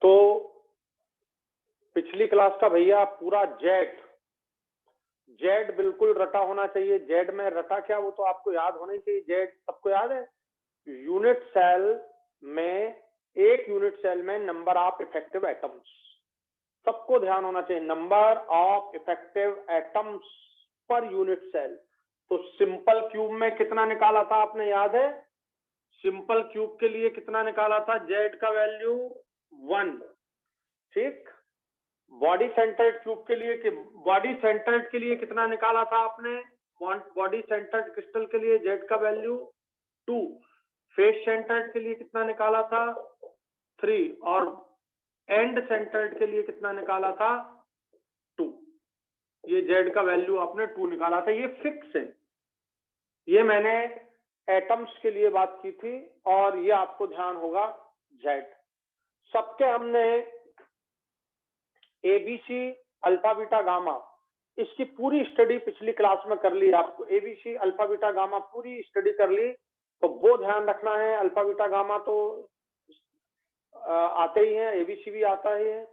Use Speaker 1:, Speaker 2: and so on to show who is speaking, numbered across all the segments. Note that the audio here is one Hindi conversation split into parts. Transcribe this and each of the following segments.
Speaker 1: तो पिछली क्लास का भैया पूरा जेड बिल्कुल रटा होना चाहिए। जेड में रटा क्या, वो तो आपको याद होना ही चाहिए। जेड सबको याद है। यूनिट सेल में, एक यूनिट सेल में नंबर ऑफ इफेक्टिव एटम्स, सबको ध्यान होना चाहिए। Number of effective atoms per unit cell. तो सिंपल क्यूब में कितना निकाला था आपने, याद है? सिंपल क्यूब के लिए कितना निकाला था? जेड का वैल्यू 1, ठीक। बॉडी सेंटर्ड क्यूब के लिए, बॉडी सेंटर्ड के लिए कितना निकाला था आपने? बॉडी सेंटर्ड क्रिस्टल के लिए जेड का वैल्यू 2। फेस सेंटर्ड के लिए कितना निकाला था? 3। और एंड सेंटर्ड के लिए कितना निकाला था? 2। ये जेड का वैल्यू आपने 2 निकाला था। ये फिक्स है। ये मैंने एटम्स के लिए बात की थी और ये आपको ध्यान होगा जेड। सबके हमने एबीसी, अल्फा बीटा गामा, इसकी पूरी स्टडी पिछली क्लास में कर ली। आपको एबीसी अल्फा बीटा गामा पूरी स्टडी कर ली, तो वो ध्यान रखना है। अल्फा बीटा गामा तो आते ही हैं, एबीसी भी आता ही है।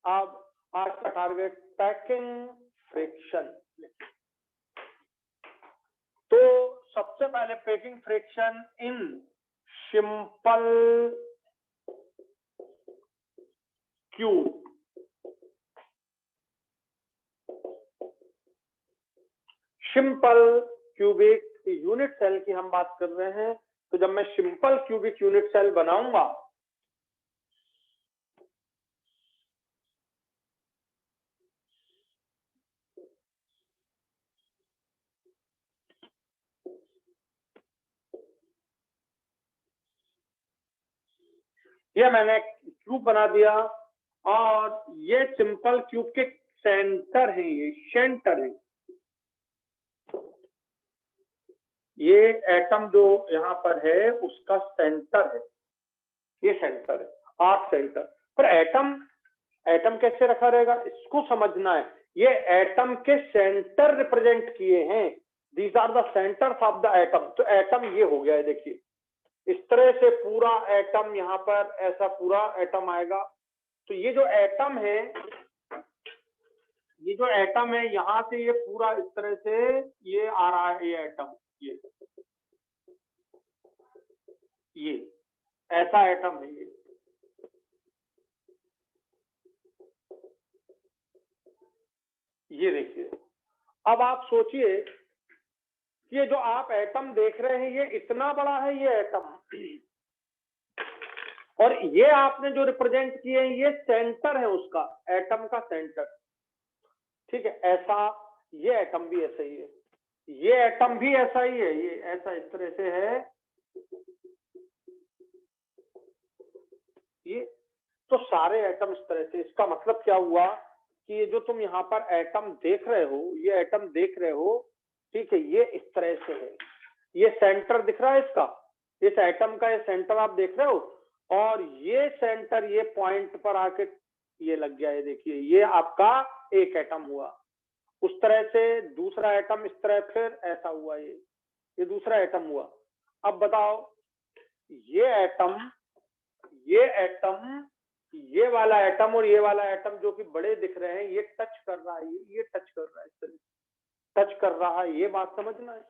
Speaker 1: अब आज का टारगेट पैकिंग फ्रिक्शन। तो सबसे पहले packing friction in simple cube. Simple cubic unit cell की हम बात कर रहे हैं। तो जब मैं सिंपल क्यूबिक यूनिट सेल बनाऊंगा, ये मैंने क्यूब बना दिया और ये सिंपल क्यूब के सेंटर है, ये सेंटर है। ये एटम जो यहाँ पर है उसका सेंटर है, ये सेंटर है, आर्क सेंटर। पर एटम कैसे रखा रहेगा, इसको समझना है। ये एटम के सेंटर रिप्रेजेंट किए हैं। These are the centres of the atom. तो एटम ये हो गया है, देखिए इस तरह से पूरा एटम, यहाँ पर ऐसा पूरा एटम आएगा। तो ये जो एटम है, ये जो एटम है, यहाँ से ये पूरा इस तरह से ये आ रहा है, ये एटम, ये ऐसा एटम है। ये देखिए। अब आप सोचिए, ये जो आप एटम देख रहे हैं, ये इतना बड़ा है ये एटम, और ये आपने जो रिप्रेजेंट किए हैं, ये सेंटर है उसका, एटम का सेंटर, ठीक है। ऐसा ये एटम भी ऐसा ही है, ये एटम भी ऐसा ही है, ये ऐसा इस तरह से है ये। तो सारे एटम इस तरह से। इसका मतलब क्या हुआ कि ये जो तुम यहाँ पर एटम देख रहे हो, ये एटम देख रहे हो, ठीक है, ये इस तरह से है। ये सेंटर दिख रहा है इसका, इस एटम का ये सेंटर आप देख रहे हो, और ये सेंटर ये पॉइंट पर आके ये लग गया है। देखिए ये आपका एक एटम हुआ। उस तरह से दूसरा एटम इस तरह, फिर ऐसा हुआ, ये दूसरा एटम हुआ। अब बताओ, ये एटम, ये वाला एटम और ये वाला एटम जो कि बड़े दिख रहे हैं, ये टच कर रहा है, ये टच कर रहा है, इस तरह टच कर रहा है। ये बात समझना है,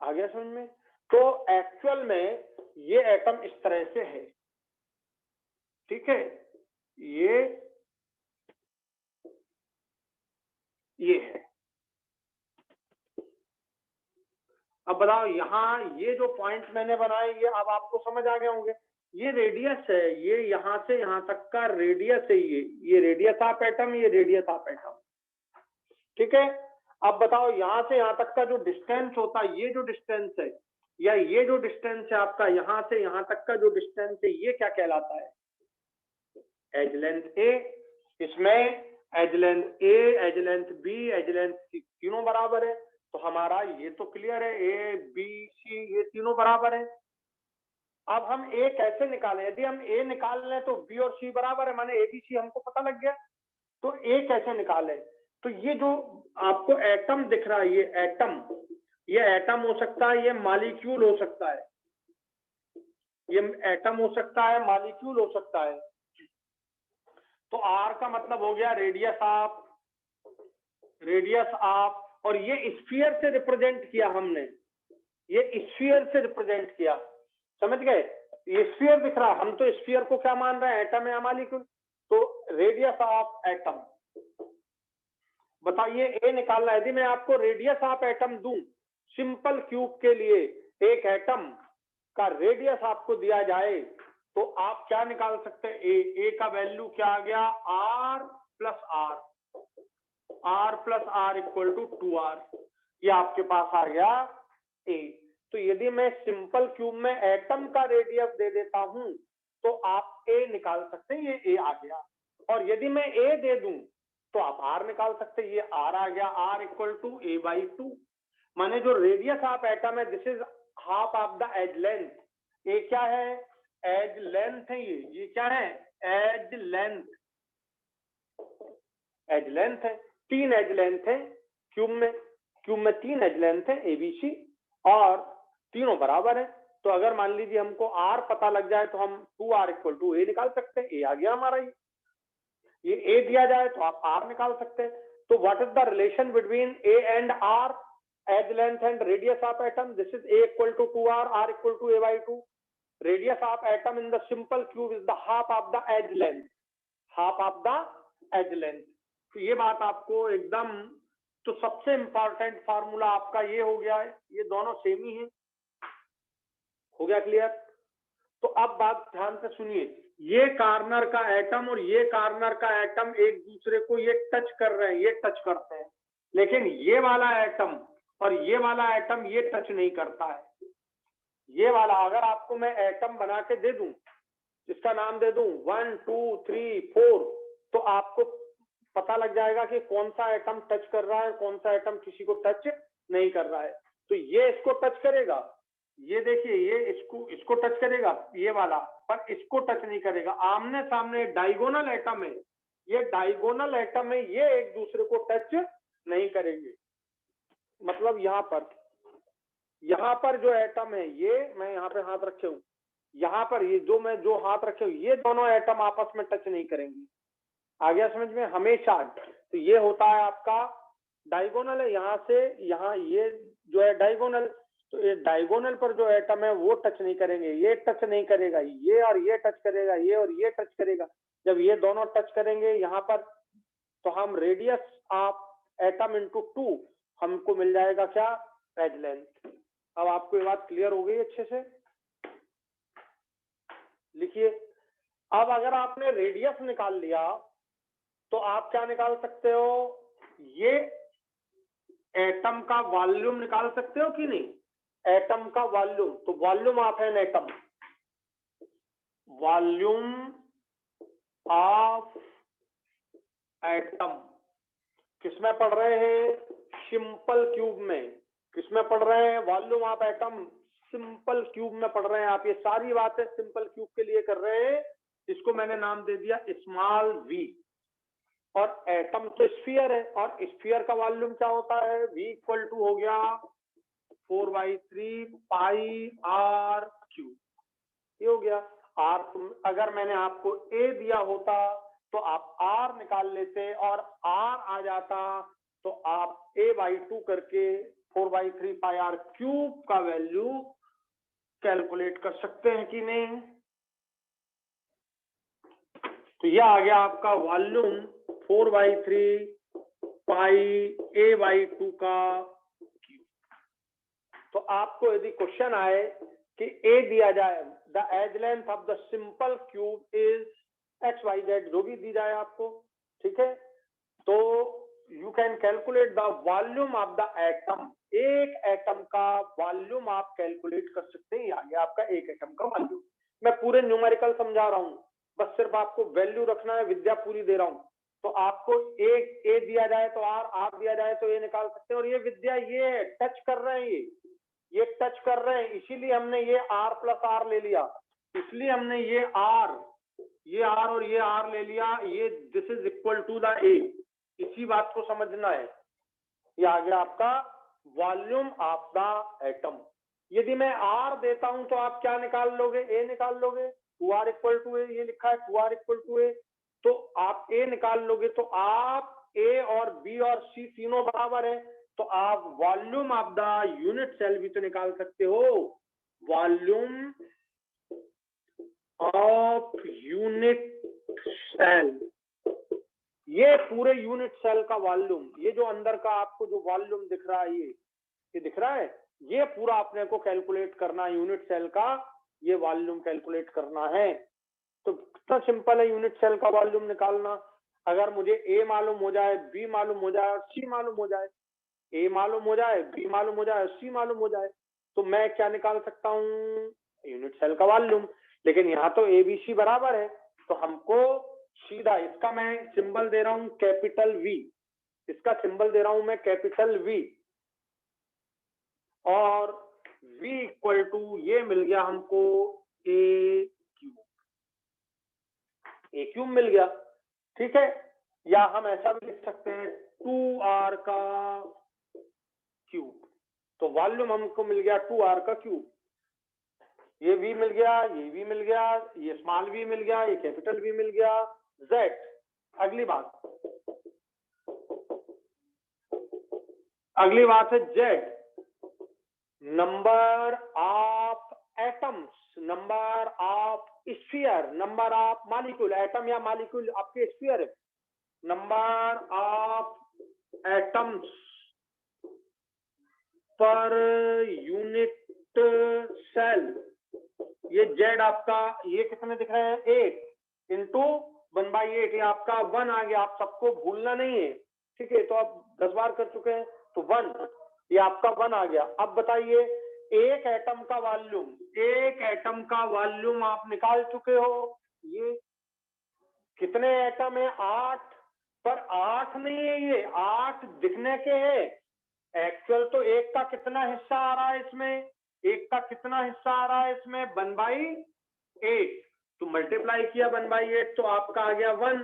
Speaker 1: आ गया समझ में? तो एक्चुअल में ये एटम इस तरह से है, ठीक है। ये है। अब बताओ, यहाँ ये जो पॉइंट मैंने बनाए, ये अब आपको समझ आ गए होंगे। ये रेडियस है, ये यहाँ से यहाँ तक का रेडियस है, ये रेडियस ऑफ एटम, ये रेडियस ऑफ एटम, ठीक है। अब बताओ, यहाँ से यहाँ तक का जो डिस्टेंस होता है, ये जो डिस्टेंस है, या ये जो डिस्टेंस है आपका, यहाँ से यहाँ तक का जो डिस्टेंस है, ये क्या कहलाता है? Edge length a. इसमें edge length a, edge length b, edge length c तीनों बराबर है। तो हमारा ये तो क्लियर है, ए बी सी ये तीनों बराबर है। अब हम ए कैसे निकालें? यदि हम ए निकाल लें तो बी और सी बराबर है, माने ए बी सी हमको पता लग गया। तो ए कैसे निकालें? तो ये जो आपको एटम दिख रहा है, ये एटम हो सकता है, ये मॉलिक्यूल हो सकता है, ये एटम हो सकता है, मॉलिक्यूल हो सकता है। तो आर का मतलब हो गया रेडियस ऑफ, और ये स्फीयर से रिप्रेजेंट किया हमने, ये स्फीयर से रिप्रेजेंट किया, समझ गए? ये स्फीयर दिख रहा, हम तो स्फीयर को क्या मान रहे हैं, एटम या मॉलिक्यूल। तो रेडियस ऑफ एटम, बताइए ए निकालना है। यदि मैं आपको रेडियस ऑफ एटम दूं, सिंपल क्यूब के लिए एक एटम का रेडियस आपको दिया जाए, तो आप क्या निकाल सकते हैं? ए का वैल्यू क्या आ गया? R plus r equal to 2r, ये आपके पास आ गया ए। तो यदि मैं सिंपल क्यूब में एटम का रेडियस दे देता हूं, तो आप ए निकाल सकते हैं, ये ए आ गया। और यदि मैं ए दे दूं, तो आप आर निकाल सकते हैं, ये आर आ गया, r equal to a by 2। माने जो रेडियस ऑफ एटम है, this is half of the edge length. ये क्या है? एज लेंथ है। ये क्या है? एज लेंथ, एज लेंथ है। 3 एज लेंथ है क्यूब में 3 एज लेंथ है एबीसी, और तीनों बराबर है। तो अगर मान लीजिए हमको आर पता लग जाए, तो हम 2r इक्वल टू ए निकाल सकते हैं। ए आ गया हमारा, ये ए दिया जाए तो आप आर निकाल सकते हैं। तो what is the relation between a and r? Edge length and radius of atom. This is a equal to 2r, r equal to a by 2। Radius of atom in the simple cube is the half of the edge length, half of the edge length. तो ये बात आपको एकदम, तो सबसे इंपॉर्टेंट फार्मूला आपका ये हो गया है, ये दोनों सेम ही है। हो गया क्लियर? तो अब बात ध्यान से सुनिए, ये कार्नर का एटम और ये कार्नर का एटम एक दूसरे को ये टच कर रहे हैं, ये टच करते हैं, लेकिन ये वाला एटम और ये वाला एटम ये टच नहीं करता है। ये वाला अगर आपको मैं एटम बना के दे दूं, इसका नाम दे दूं 1 2 3 4, तो आपको पता लग जाएगा कि कौन सा एटम टच कर रहा है, कौन सा एटम किसी को टच नहीं कर रहा है। तो ये इसको टच करेगा, ये देखिए, ये इसको टच करेगा ये वाला, पर इसको टच नहीं करेगा। आमने सामने डायगोनल एटम है, ये डायगोनल एटम है, ये एक दूसरे को टच नहीं करेंगे। मतलब यहाँ पर जो एटम है, ये मैं यहाँ पे हाथ रखे हूँ, यहाँ पर ये जो हाथ रखे हूँ, ये दोनों एटम आपस में टच नहीं करेंगे। आ गया समझ में? हमेशा। तो ये होता है आपका डायगोनल है, यहाँ से यहाँ ये जो है डायगोनल। तो ये डायगोनल पर जो एटम है वो टच नहीं करेंगे, ये टच नहीं करेगा, ये और ये टच करेगा, ये और ये टच करेगा। जब ये दोनों टच करेंगे यहाँ पर, तो हम रेडियस ऑफ एटम इंटू 2 हमको मिल जाएगा क्या? Edge length. अब आपको ये बात क्लियर हो गई अच्छे से? लिखिए, अब अगर आपने रेडियस निकाल लिया, तो आप क्या निकाल सकते हो? ये एटम का वॉल्यूम निकाल सकते हो कि नहीं? एटम का वॉल्यूम, तो volume of an atom, volume of atom किसमें पढ़ रहे हैं? सिंपल क्यूब में। किसमें पढ़ रहे हैं? Volume of atom simple cube में पढ़ रहे हैं आप। ये सारी बातें सिंपल क्यूब के लिए कर रहे हैं। इसको मैंने नाम दे दिया स्मॉल वी। और एटम तो स्फीयर है, और स्फीयर का वॉल्यूम क्या होता है? v इक्वल टू हो गया 4/3 पाई आर क्यूब। ये हो गया आर। अगर मैंने आपको ए दिया होता तो आप आर निकाल लेते, और आर आ जाता तो आप a/2 करके 4/3 पाई आर क्यूब का वैल्यू कैलकुलेट कर सकते हैं कि नहीं? तो यह आ गया आपका वॉल्यूम 4/3 पाई a/2 का क्यूब। तो आपको यदि क्वेश्चन आए कि ए दिया जाए, the edge length of the simple cube is XYZ, जो भी दी जाए आपको, ठीक है, तो you can calculate the volume of the atom. एक एटम का वॉल्यूम आप कैलकुलेट कर सकते हैं। आगे आपका एक एटम का वॉल्यूम, मैं पूरे न्यूमेरिकल समझा रहा हूँ, बस सिर्फ आपको वैल्यू रखना है, विद्या पूरी दे रहा हूँ। तो आपको ए दिया जाए तो आर दिया जाए तो ए निकाल सकते हैं। और ये विद्या, ये टच कर रहे हैं, ये टच कर रहे हैं, इसीलिए हमने ये आर प्लस आर ले लिया, इसलिए हमने ये आर और ये आर ले लिया। ये this is equal to the a, इसी बात को समझना है। ये आ गया आपका वॉल्यूम ऑफ द एटम। यदि मैं आर देता हूं तो आप क्या निकाल लोगे? ए निकाल लोगे। 2r इक्वल टू ए, ये लिखा है 2r इक्वल टू ए। तो आप ए निकाल लोगे तो आप ए और बी और सी तीनों बराबर है, तो आप volume of the unit cell भी तो निकाल सकते हो। वॉल्यूम ऑफ यूनिट सेल, ये पूरे यूनिट सेल का वॉल्यूम, ये जो अंदर का आपको जो वॉल्यूम दिख रहा है, ये दिख रहा है, ये पूरा अपने को कैलकुलेट करना है यूनिट सेल का, ये वॉल्यूम कैलकुलेट करना है। तो कितना सिंपल है यूनिट सेल का वॉल्यूम निकालना। अगर मुझे ए मालूम हो जाए, बी मालूम हो जाए और सी मालूम हो जाए, ए मालूम हो जाए, बी मालूम हो जाए, सी मालूम हो जाए, तो मैं क्या निकाल सकता हूँ, यूनिट सेल का वॉल्यूम। लेकिन यहाँ तो ए बी सी बराबर है, तो हमको सीधा इसका मैं सिंबल दे रहा हूँ कैपिटल वी, इसका सिंबल दे रहा हूं मैं कैपिटल वी, और v इक्वल टू ये मिल गया हमको ए क्यूब मिल गया, ठीक है। या हम ऐसा भी लिख सकते हैं 2r का क्यूब, तो वॉल्यूम हमको मिल गया 2r का क्यूब। ये v मिल गया, ये v मिल गया, ये स्मॉल v मिल गया, ये कैपिटल V मिल गया। z, अगली बात है z, number of atoms, number of sphere, number of molecule, atom या मॉलिक्यूल आपके स्फीयर है, number of atoms per unit cell, ये जेड आपका, ये कितने दिख रहे हैं, 8 इंटू 1/8, ये आपका 1 आ गया, आप सबको भूलना नहीं है, ठीक है। तो आप 10 बार कर चुके हैं, तो 1, ये आपका 1 आ गया। अब बताइए एक एटम का वॉल्यूम, एक एटम का वॉल्यूम आप निकाल चुके हो, ये कितने एटम है, 8, पर 8 नहीं है, ये 8 दिखने के है, एक्चुअल तो एक का कितना हिस्सा आ रहा है इसमें, एक का कितना हिस्सा आ रहा है इसमें, 1/8, तो मल्टीप्लाई किया 1/8 तो आपका आ गया 1,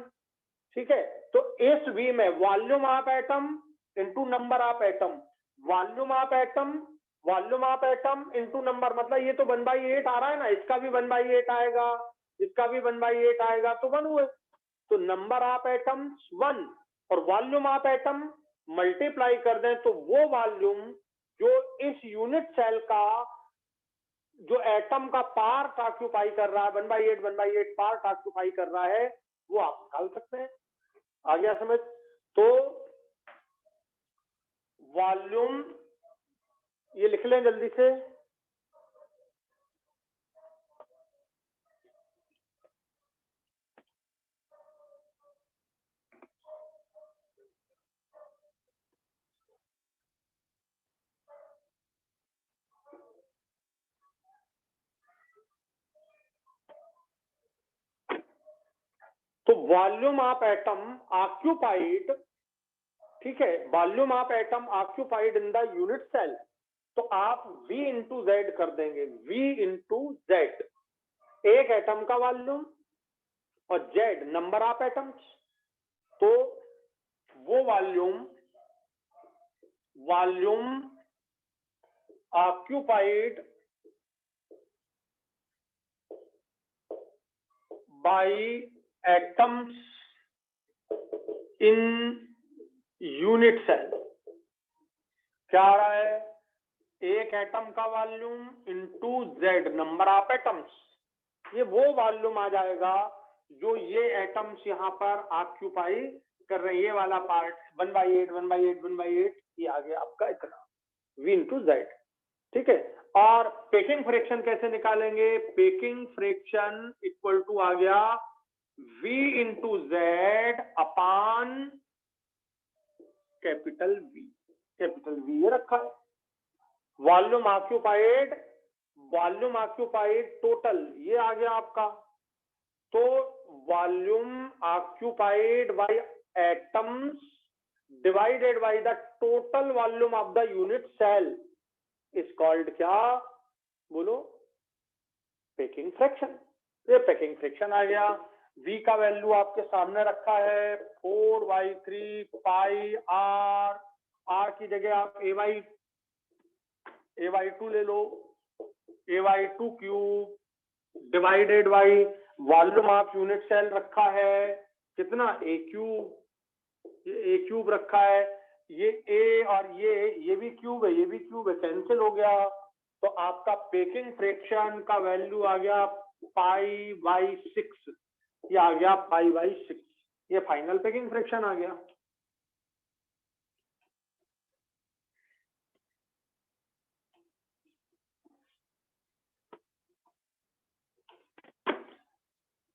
Speaker 1: ठीक है। तो इस वी में volume of atom into number of atom, volume of atom into number, मतलब ये तो 1/8 आ रहा है ना, इसका भी 1/8 आएगा, इसका भी 1/8 आएगा, तो 1 हुए। तो नंबर ऑफ एटम्स 1 और वॉल्यूम ऑफ एटम मल्टीप्लाई कर दें तो वो वॉल्यूम जो इस यूनिट सेल का जो एटम का पार्ट ऑक्यूपाई कर रहा है, 1/8 पार्ट ऑक्यूपाई कर रहा है, वो आप निकाल सकते हैं। आ गया समझ? तो वॉल्यूम ये लिख लें जल्दी से, तो वॉल्यूम ऑफ एटम ऑक्यूपाइड, ठीक है, volume of atom occupied in the unit cell, तो आप V इंटू जेड कर देंगे, V इंटू जेड, एक एटम का वॉल्यूम और जेड नंबर ऑफ एटम्स, तो वो volume occupied by atoms in unit cell क्या आ रहा है, एक एटम का volume into z number of atoms, ये वो वॉल्यूम आ जाएगा जो ये एटम्स यहाँ पर ऑक्यूपाई कर रहे हैं, ये वाला पार्ट 1/8 ये आ गया आपका इतना, V इंटू जेड, ठीक है। और पेकिंग फ्रैक्शन कैसे निकालेंगे, पेकिंग फ्रैक्शन इक्वल टू आ गया V into Z upon capital V ये रखा है। वॉल्यूम ऑक्यूपाइड टोटल ये आ गया आपका, तो volume occupied by atoms divided by the total volume of the unit cell is called क्या, बोलो, पेकिंग फ्रैक्शन। ये पेकिंग फ्रैक्शन आ गया। V का वैल्यू आपके सामने रखा है 4/3 पाई r की जगह आप a/2 ले लो, a/2 cube divided by volume of unit cell रखा है कितना ए क्यूब, ये ए क्यूब रखा है, ये ए और ये भी क्यूब है, ये भी क्यूब है, कैंसिल हो गया। तो आपका पेकिंग फ्रैक्शन का वैल्यू आ गया π/6, ये आ गया π/6, ये फाइनल पेकिंग फ्रैक्शन आ गया।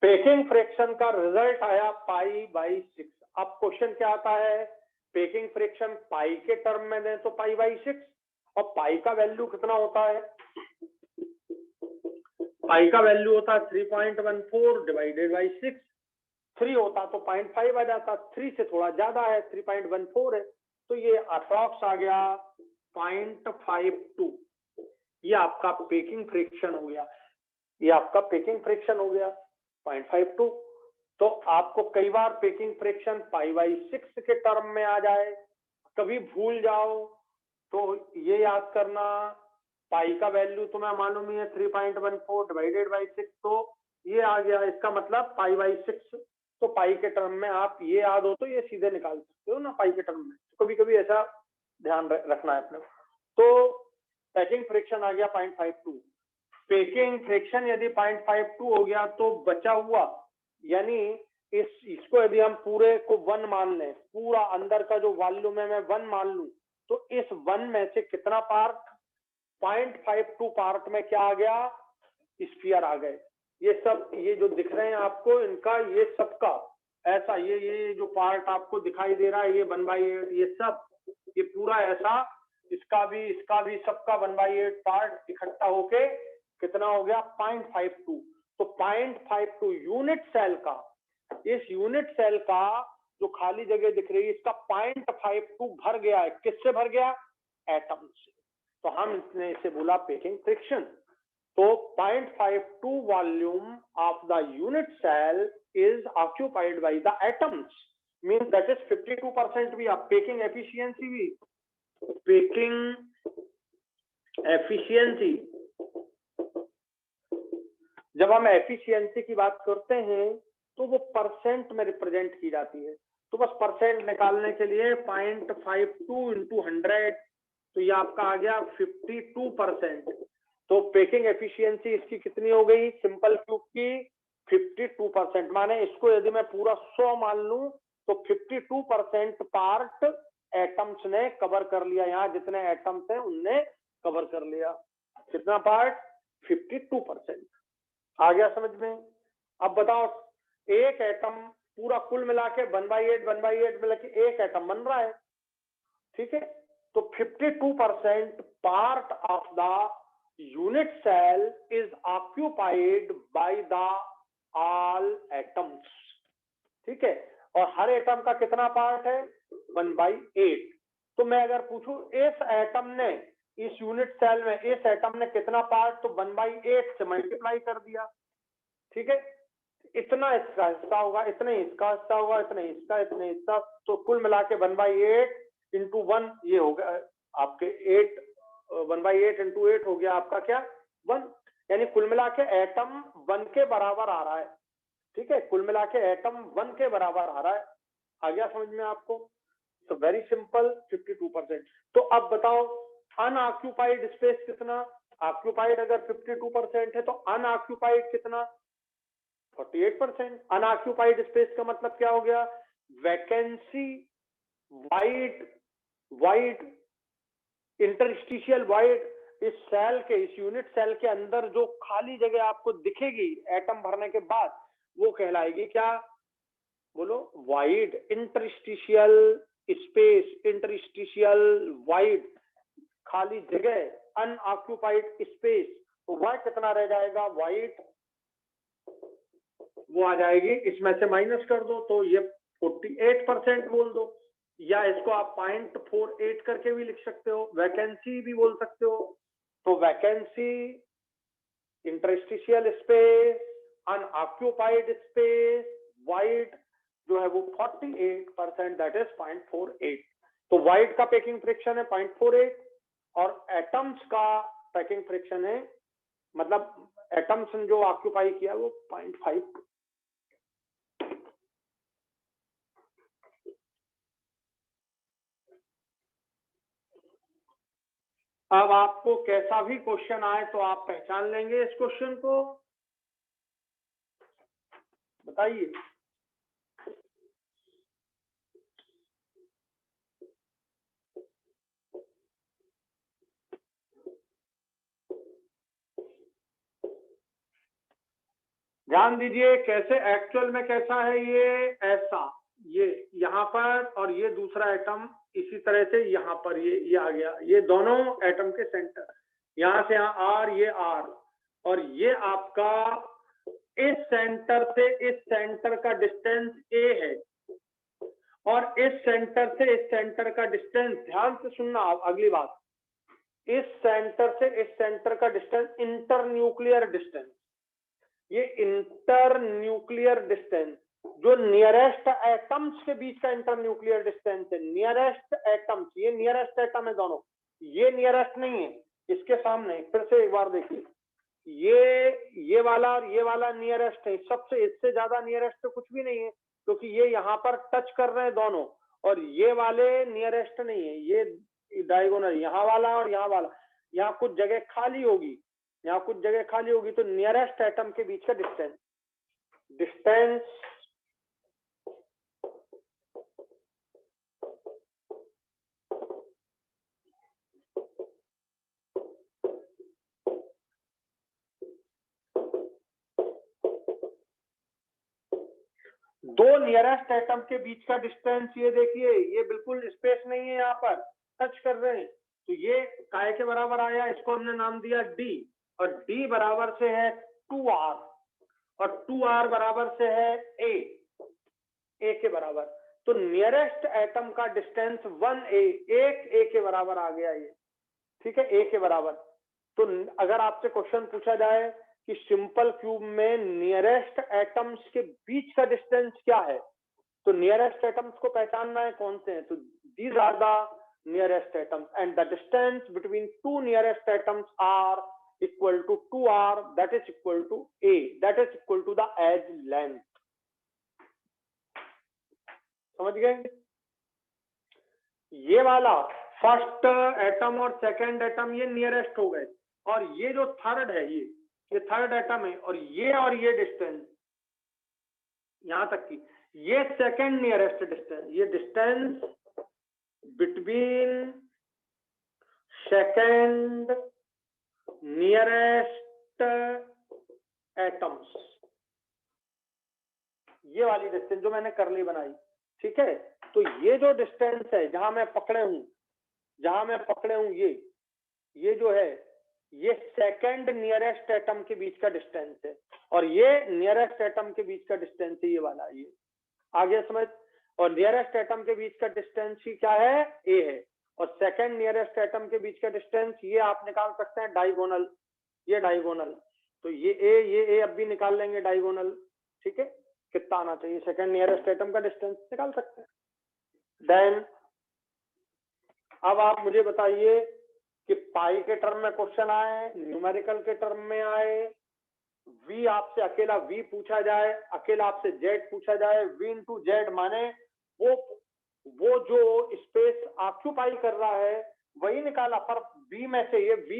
Speaker 1: पेकिंग फ्रैक्शन का रिजल्ट आया π/6। अब क्वेश्चन क्या आता है, पेकिंग फ्रैक्शन पाई के टर्म में दें तो π/6, और पाई का वैल्यू कितना होता है, पाई का वैल्यू होता है 3.14 डिवाइडेड बाई 6। 3 होता तो 0.5 आ जाता, 3 से थोड़ा ज्यादा है, 3.14 है, तो ये अप्रॉक्स आ गया 0.52। ये आपका पेकिंग फ्रैक्शन हो गया, ये आपका पेकिंग फ्रैक्शन हो गया 0.52। तो आपको कई बार पेकिंग फ्रैक्शन π/6 के टर्म में आ जाए, कभी भूल जाओ तो ये याद करना, पाई का वैल्यू तुम्हें मालूम ही है 3.14 डिवाइडेड बाई 6, तो ये आ गया, इसका मतलब π/6। तो पाई के टर्म में आप ये याद हो तो ये सीधे निकाल सकते हो ना पाई के टर्म में, तो कभी कभी ऐसा ध्यान रखना है अपने। तो पेकिंग फ्रैक्शन आ गया 0.52। पेकिंग फ्रैक्शन यदि 0.52 हो गया तो बचा हुआ, यानी इसको यदि हम पूरे को 1 मान लें, पूरा अंदर का जो वॉल्यूम है मैं 1 मान लूं, तो इस 1 में से कितना पार्ट, 0.52 पार्ट में क्या आ गया, स्फीयर आ गए। ये सब, ये जो दिख रहे हैं आपको इनका, ये सबका ऐसा, ये जो पार्ट आपको दिखाई दे रहा है, ये 1/8, ये सब, ये पूरा ऐसा, इसका भी सबका 1/8 पार्ट इकट्ठा होके कितना हो गया 0.52। तो 0.52 यूनिट सेल का, इस यूनिट सेल का जो खाली जगह दिख रही है, इसका 0.52 भर गया है, किससे भर गया, एटम से। तो हम इसने इसे बोला पेकिंग फ्रिक्शन। तो 0.52 volume of the unit cell is occupied by the atoms, mean that is 52% भी। आप पेकिंग एफिशिएंसी भी, पेकिंग एफिशिएंसी, जब हम एफिशिएंसी की बात करते हैं तो वो परसेंट में रिप्रेजेंट की जाती है। तो बस परसेंट निकालने के लिए 0.52 इंटू 100, तो ये आपका आ गया 52%। तो पेकिंग एफिशिएंसी इसकी कितनी हो गई, सिंपल क्यूब की 52%। माने इसको यदि मैं पूरा 100 मान लूं तो 52% पार्ट एटम्स ने कवर कर लिया, यहाँ जितने एटम्स हैं उनने कवर कर लिया। कितना पार्ट, 52%। आ गया समझ में। अब बताओ, एक एटम पूरा कुल मिला के 1/8 मिला के एक एटम बन रहा है, ठीक है। तो 52% part of the unit cell is occupied by the all atoms, ठीक है। और हर एटम का कितना पार्ट है, 1/8। तो मैं अगर पूछूं इस एटम ने, इस यूनिट सेल में इस एटम ने कितना पार्ट, तो 1/8 से मल्टीप्लाई कर दिया, ठीक है। इतना इसका हिस्सा होगा, इतने इसका हिस्सा होगा, इतने इसका, इतने इसका, तो कुल मिला के 1/8 इंटू 1 ये हो गया आपके 8, 1/8 इंटू 8 हो गया आपका क्या, 1। यानी कुल मिला के एटम 1 के बराबर आ रहा है, ठीक है। कुल मिला के एटम 1 के बराबर आ रहा है। आ गया समझ में आपको। तो वेरी सिंपल, 52%। तो अब बताओ अनऑक्यूपाइड स्पेस कितना, ऑक्यूपाइड अगर 52% है तो अनऑक्यूपाइड कितना, 48%। अनऑक्यूपाइड स्पेस का मतलब क्या हो गया, वैकेंसी, वाइड इंटरस्टिशियल वाइड, इस सेल के, इस यूनिट सेल के अंदर जो खाली जगह आपको दिखेगी एटम भरने के बाद, वो कहलाएगी क्या, बोलो, wide interstitial space, interstitial wide खाली जगह, अनऑक्यूपाइड स्पेस। तो वह कितना रह जाएगा, वाइड, वो आ जाएगी, इसमें से माइनस कर दो तो ये 48% बोल दो, या इसको आप 0.48 करके भी लिख सकते हो, वैकेंसी भी बोल सकते हो। तो vacancy, interstitial space, unoccupied space, wide जो है वो 48%, दैट इज 0.48। तो वाइड का पेकिंग फ्रिक्शन है 0.48 और एटम्स का पेकिंग फ्रिक्शन है, मतलब एटम्स ने जो ऑक्यूपाई किया वो 0.5। अब आपको कैसा भी क्वेश्चन आए तो आप पहचान लेंगे इस क्वेश्चन को। बताइए। ध्यान दीजिए कैसे एक्चुअल में कैसा है, ये ऐसा, ये यहाँ पर, और ये दूसरा एटम इसी तरह से यहाँ पर ये आ गया, ये दोनों एटम के सेंटर, यहाँ से यहाँ आर, ये आर, और ये आपका इस सेंटर से इस सेंटर का डिस्टेंस ए है, और इस सेंटर से इस सेंटर का डिस्टेंस, ध्यान से सुनना अगली बात, इस सेंटर से इस सेंटर का डिस्टेंस इंटर न्यूक्लियर डिस्टेंस, ये इंटर न्यूक्लियर डिस्टेंस जो नियरेस्ट एटम्स के बीच का इंटर न्यूक्लियर डिस्टेंस है, नियरेस्ट एटम्स, ये नियरेस्ट एटम है दोनों, ये नियरेस्ट नहीं है, इसके सामने फिर से एक बार देखिए, ये वाला और ये वाला नियरेस्ट है, सबसे इससे ज्यादा नियरेस्ट तो कुछ भी नहीं है, क्योंकि ये यहाँ पर टच कर रहे हैं दोनों, और ये वाले नियरेस्ट नहीं है, ये डायगोनल, यहाँ वाला और यहाँ वाला, यहाँ कुछ जगह खाली होगी, यहाँ कुछ जगह खाली होगी, तो नियरेस्ट एटम के बीच का डिस्टेंस, दो नियरेस्ट एटम के बीच का डिस्टेंस, ये देखिए ये बिल्कुल स्पेस नहीं है, यहाँ पर टच कर रहे हैं, तो ये काय के बराबर आया, इसको हमने नाम दिया डी, और डी बराबर से है 2r, और 2r बराबर से है ए के बराबर, तो नियरेस्ट एटम का डिस्टेंस 1a, एक ए के बराबर आ गया ये, ठीक है, ए के बराबर। तो अगर आपसे क्वेश्चन पूछा जाए कि सिंपल क्यूब में नियरेस्ट एटम्स के बीच का डिस्टेंस क्या है, तो नियरेस्ट एटम्स को पहचानना है कौन से हैं, तो these are the nearest atoms and the distance between two nearest atoms are equal to 2r, that is equal to a, that is equal to the edge length. समझ गए? ये वाला फर्स्ट एटम और सेकंड एटम ये नियरेस्ट हो गए, और ये जो थर्ड है ये थर्ड एटम है, और ये डिस्टेंस यहां तक की, ये सेकंड नियरेस्ट डिस्टेंस, ये distance between second nearest atoms, ये वाली डिस्टेंस जो मैंने करली बनाई, ठीक है। तो ये जो डिस्टेंस है जहां मैं पकड़े हूं, ये जो है ये सेकंड नियरेस्ट एटम के बीच का डिस्टेंस है, और ये नियरेस्ट एटम के बीच का डिस्टेंस है, ये वाला, ये आ गया समझ। और नियरेस्ट एटम के बीच का डिस्टेंस ही क्या है, ए है, और सेकंड नियरेस्ट एटम के बीच का डिस्टेंस ये आप निकाल सकते हैं डायगोनल, ये डायगोनल, तो ये ए अब भी निकाल लेंगे डायगोनल, ठीक है, कितना आना चाहिए, सेकंड नियरेस्ट एटम का डिस्टेंस निकाल सकते हैं। देन अब आप मुझे बताइए कि पाई के टर्म में क्वेश्चन आए, न्यूमेरिकल के टर्म में आए, वी आपसे अकेला वी पूछा जाए, अकेला आपसे जेड पूछा जाए, वी इंटू जेड माने वो जो स्पेस ऑक्यूपाई कर रहा है वही निकाला, पर वी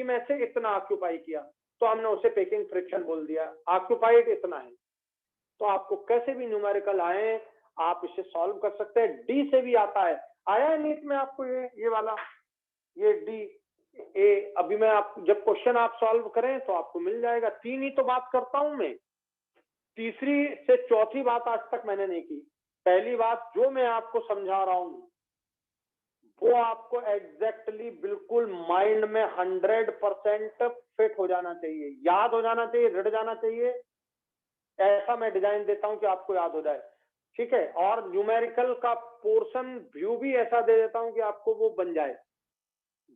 Speaker 1: में से इतना ऑक्यूपाई किया, तो हमने उसे पेकिंग फ्रिक्शन बोल दिया, ऑक्यूपाइड इतना है। तो आपको कैसे भी न्यूमेरिकल आए आप इसे सॉल्व कर सकते हैं, डी से भी आता है, आया है नीट में आपको ये वाला, ये डी ए, अभी मैं आप जब क्वेश्चन आप सॉल्व करें तो आपको मिल जाएगा। 3 ही तो बात करता हूं मैं, तीसरी से चौथी बात आज तक मैंने नहीं की। पहली बात जो मैं आपको समझा रहा हूं वो आपको एग्जैक्टली बिल्कुल माइंड में 100% फिट हो जाना चाहिए, याद हो जाना चाहिए, रट जाना चाहिए, ऐसा मैं डिजाइन देता हूं कि आपको याद हो जाए, ठीक है। और न्यूमेरिकल का पोर्शन व्यू भी ऐसा दे देता हूं कि आपको वो बन जाए।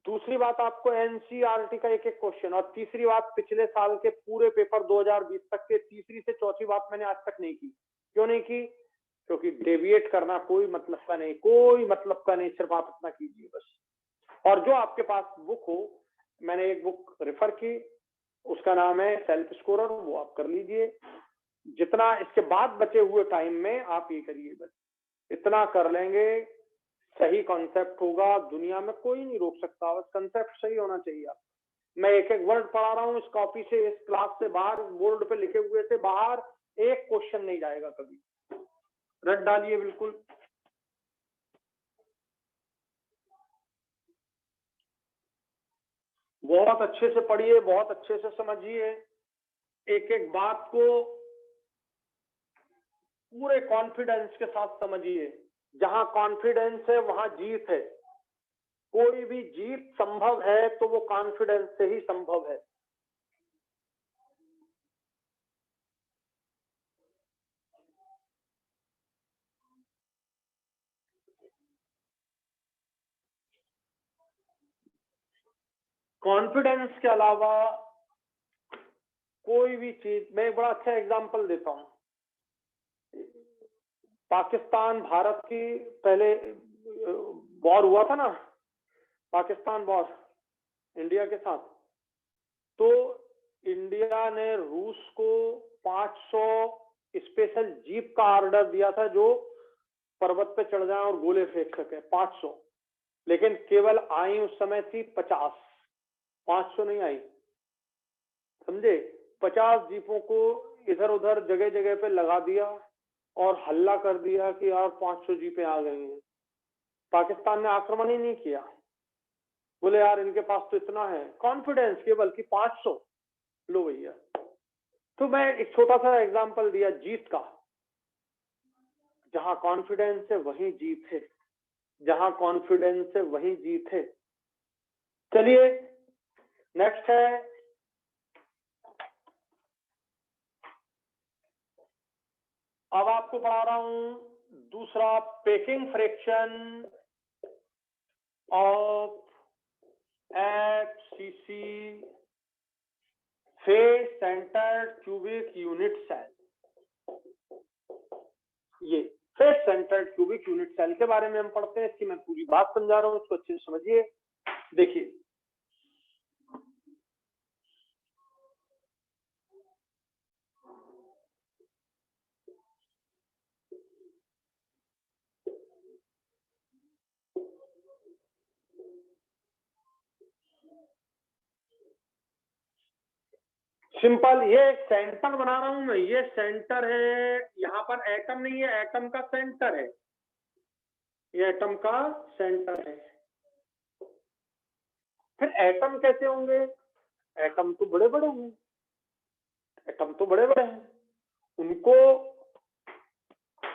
Speaker 1: दूसरी बात आपको एनसीईआरटी का एक क्वेश्चन, और तीसरी बात पिछले साल के पूरे पेपर 2020 तक के तीसरी से चौथी बात मैंने आज तक नहीं की। क्यों नहीं की? क्योंकि डेविएट करना कोई मतलब का नहीं, सिर्फ आप इतना कीजिए बस। और जो आपके पास बुक हो, मैंने एक बुक रेफर की, उसका नाम है सेल्फ स्कोरर, वो आप कर लीजिए। जितना इसके बाद बचे हुए टाइम में आप ये करिए, बस इतना कर लेंगे, सही कॉन्सेप्ट होगा, दुनिया में कोई नहीं रोक सकता, बस कॉन्सेप्ट सही होना चाहिए। आप मैं एक एक वर्ड पढ़ा रहा हूँ इस कॉपी से, इस क्लास से बाहर, बोर्ड पे लिखे हुए से बाहर एक क्वेश्चन नहीं जाएगा कभी, रट डालिए बिल्कुल। बहुत अच्छे से पढ़िए, बहुत अच्छे से समझिए, एक एक बात को पूरे कॉन्फिडेंस के साथ समझिए। जहां कॉन्फिडेंस है वहां जीत है, कोई भी जीत संभव है तो वो कॉन्फिडेंस से ही संभव है। कॉन्फिडेंस के अलावा कोई भी चीज, मैं एक बड़ा अच्छा एग्जांपल देता हूं। पाकिस्तान भारत की पहले वॉर हुआ था ना, पाकिस्तान वॉर इंडिया के साथ, तो इंडिया ने रूस को 500 स्पेशल जीप का ऑर्डर दिया था जो पर्वत पे चढ़ जाए और गोले फेंक सके, 500। लेकिन केवल आई उस समय थी 50, 500 नहीं आई, समझे। 50 जीपों को इधर उधर जगह जगह पे लगा दिया और हल्ला कर दिया कि यार 500 जीपें आ गई हैं। पाकिस्तान ने आक्रमण ही नहीं किया, बोले यार इनके पास तो इतना है, कॉन्फिडेंस केवल कि 500, लो भैया। तो मैं एक छोटा सा एग्जांपल दिया जीत का, जहां कॉन्फिडेंस है वही जीत है, जहां कॉन्फिडेंस है वही जीत है। चलिए नेक्स्ट है, अब आपको पढ़ा रहा हूं दूसरा, packing fraction of FCC face centred cubic unit cell. ये face centred cubic unit cell के बारे में हम पढ़ते हैं, इसकी मैं पूरी बात समझा रहा हूं, इसको अच्छे से समझिए। देखिए सिंपल, ये सेंटर बना रहा हूं मैं, ये सेंटर है, यहाँ पर एटम नहीं है, एटम का सेंटर है, ये एटम का सेंटर है। फिर एटम कैसे होंगे, एटम तो बड़े बड़े हैं, एटम तो बड़े बड़े हैं, उनको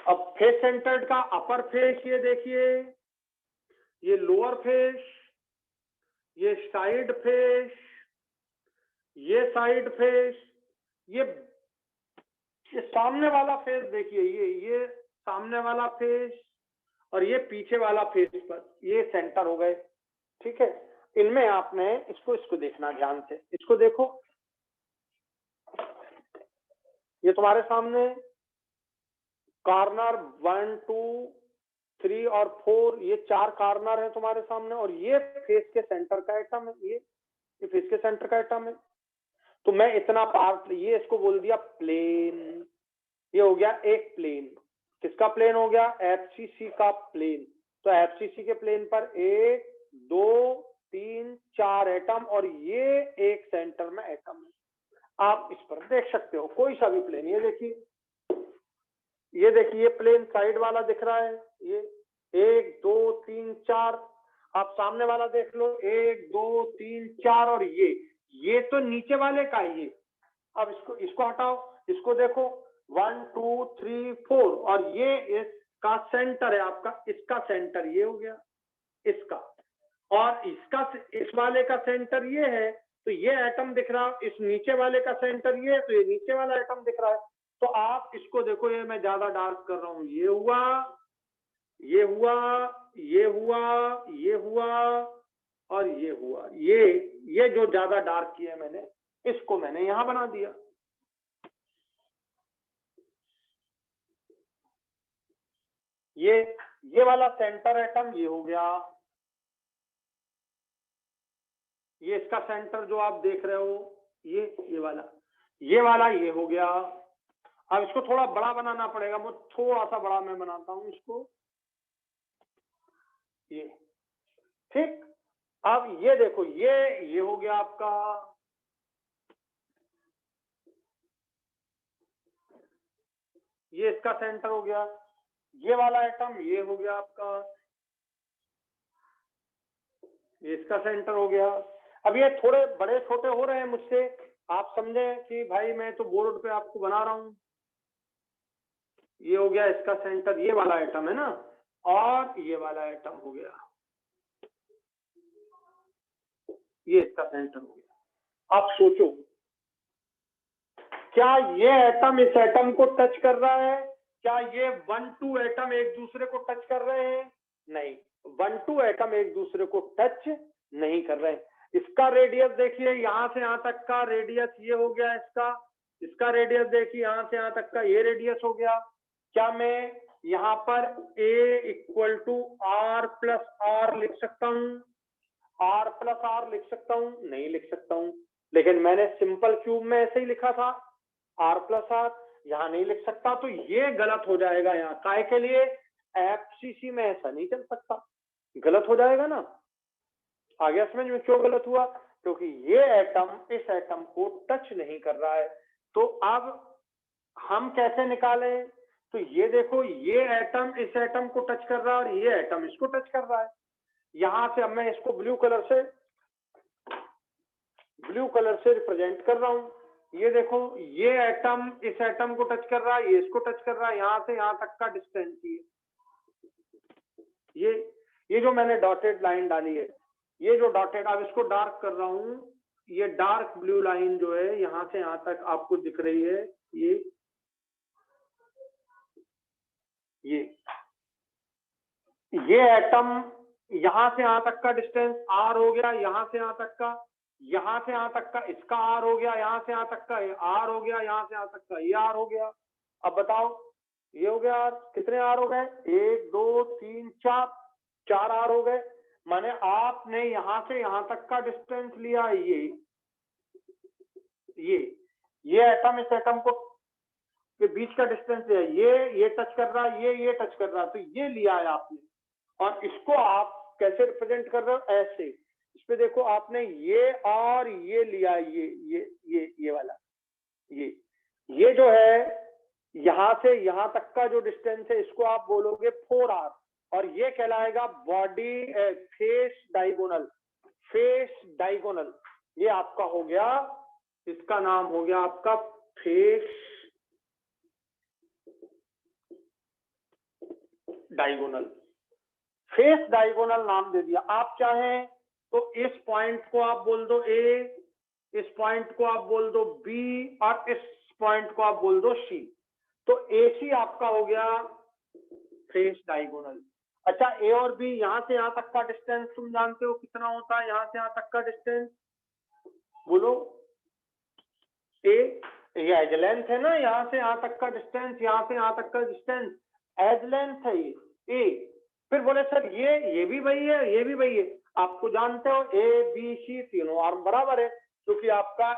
Speaker 1: अब फेस सेंटर्ड का अपर फेस ये देखिए, ये लोअर फेस, ये साइड फेस, ये साइड फेस, ये सामने वाला फेस देखिए, ये सामने वाला फेस और ये पीछे वाला फेस पर, ये सेंटर हो गए, ठीक है। इनमें आपने इसको देखना ध्यान से, इसको देखो, ये तुम्हारे सामने कॉर्नर 1 2 3 और 4, ये 4 कॉर्नर है तुम्हारे सामने, और ये फेस के सेंटर का एटम है, ये फेस के सेंटर का एटम है। तो मैं इतना पार्ट, ये इसको बोल दिया प्लेन, ये हो गया एक प्लेन। किसका प्लेन हो गया, FCC का प्लेन। तो FCC के प्लेन पर 1 2 3 4 एटम, और ये एक सेंटर में एटम है। आप इस पर देख सकते हो कोई सा भी प्लेन, ये देखिए, ये देखिए, ये प्लेन साइड वाला दिख रहा है, ये 1 2 3 4। आप सामने वाला देख लो, 1 2 3 4, और ये तो नीचे वाले का है ये। अब इसको हटाओ, इसको देखो, 1 2 3 4, और ये इसका सेंटर है आपका, इसका सेंटर ये हो गया, इसका, और इसका, इस वाले का सेंटर ये है, तो ये एटम दिख रहा है, इस नीचे वाले का सेंटर ये है, तो ये नीचे वाला एटम दिख रहा है। तो आप इसको देखो, ये मैं ज्यादा डार्क कर रहा हूं, ये हुआ, ये हुआ, ये हुआ, ये हुआ, और ये हुआ, ये जो ज्यादा डार्क किया मैंने, इसको मैंने यहां बना दिया। ये वाला सेंटर एटम ये हो गया, ये इसका सेंटर जो आप देख रहे हो, ये वाला ये हो गया। अब इसको थोड़ा बड़ा बनाना पड़ेगा, मैं थोड़ा सा बड़ा मैं बनाता हूं इसको, ये, ठीक। अब ये देखो, ये हो गया आपका, ये इसका सेंटर हो गया, ये वाला एटम ये हो गया आपका, ये इसका सेंटर हो गया। अब ये थोड़े बड़े छोटे हो रहे हैं मुझसे, आप समझे कि भाई मैं तो बोर्ड पे आपको बना रहा हूं। ये हो गया इसका सेंटर, ये वाला एटम है ना, और ये वाला एटम हो गया, ये इसका सेंटर हो गया। अब सोचो, क्या ये एटम इस एटम को टच कर रहा है? क्या ये 1-2 एटम एक दूसरे को टच कर रहे हैं? नहीं, 1-2 एटम एक दूसरे को टच नहीं कर रहे हैं। इसका रेडियस देखिए, यहां से यहां तक का रेडियस ये हो गया इसका, इसका रेडियस देखिए यहां से यहां तक का ये रेडियस हो गया। क्या मैं यहां पर A = R+R लिख सकता हूं? R+R लिख सकता हूं? नहीं लिख सकता हूं, लेकिन मैंने सिंपल क्यूब में ऐसे ही लिखा था R+R, यहां नहीं लिख सकता, तो ये गलत हो जाएगा। यहाँ काय के लिए? FCC में ऐसा नहीं चल सकता, गलत हो जाएगा ना। आ गया समझ में क्यों गलत हुआ? क्योंकि ये एटम इस एटम को टच नहीं कर रहा है। तो अब हम कैसे निकालें? तो ये देखो, ये एटम इस एटम को टच कर रहा है और ये एटम इसको टच कर रहा है। यहां से अब मैं इसको ब्लू कलर से रिप्रेजेंट कर रहा हूं। ये देखो, ये एटम इस एटम को टच कर रहा है, ये इसको टच कर रहा है, यहां से यहां तक का डिस्टेंस ये जो मैंने डॉटेड लाइन डाली है, ये जो डॉटेड, अब इसको डार्क कर रहा हूं, ये डार्क ब्लू लाइन जो है यहां से यहां तक आपको दिख रही है, ये एटम यहां से यहां तक का डिस्टेंस R हो गया, यहां से यहां तक का, यहां से यहां तक का इसका R हो गया, यहां से यहां तक का ये R हो गया, यहां से यहां तक का ये R हो गया। अब बताओ, ये हो गया R, कितने R हो गए? 1 2 3 4, 4 R हो गए। माने आपने यहां से यहां तक का डिस्टेंस लिया, ये एटम इस एटम को के बीच का डिस्टेंस है, ये टच कर रहा है, ये टच कर रहा है, तो ये लिया है आपने। और इसको आप कैसे रिप्रेजेंट कर रहे हो? ऐसे, इस पे देखो, आपने ये और ये लिया, ये वाला, ये जो है यहां से यहां तक का जो डिस्टेंस है, इसको आप बोलोगे 4R, और ये कहलाएगा बॉडी फेस डायगोनल। ये आपका हो गया, इसका नाम हो गया आपका फेस डायगोनल नाम दे दिया। आप चाहें तो इस पॉइंट को आप बोल दो A, इस पॉइंट को आप बोल दो B, और इस पॉइंट को आप बोल दो C। तो AC आपका हो गया फेस डायगोनल। अच्छा, A और B, यहां से यहां तक का डिस्टेंस तुम जानते हो कितना होता है? यहां से यहां तक का डिस्टेंस बोलो। A, ये एज लेंथ है ना, यहां से यहां तक का डिस्टेंस, यहां से यहां तक का डिस्टेंस एज लेंथ है ये A। फिर बोले सर ये भी वही है, ये भी वही है। आपको जानते हो ABC तीनों आर्म बराबर है, क्योंकि आपका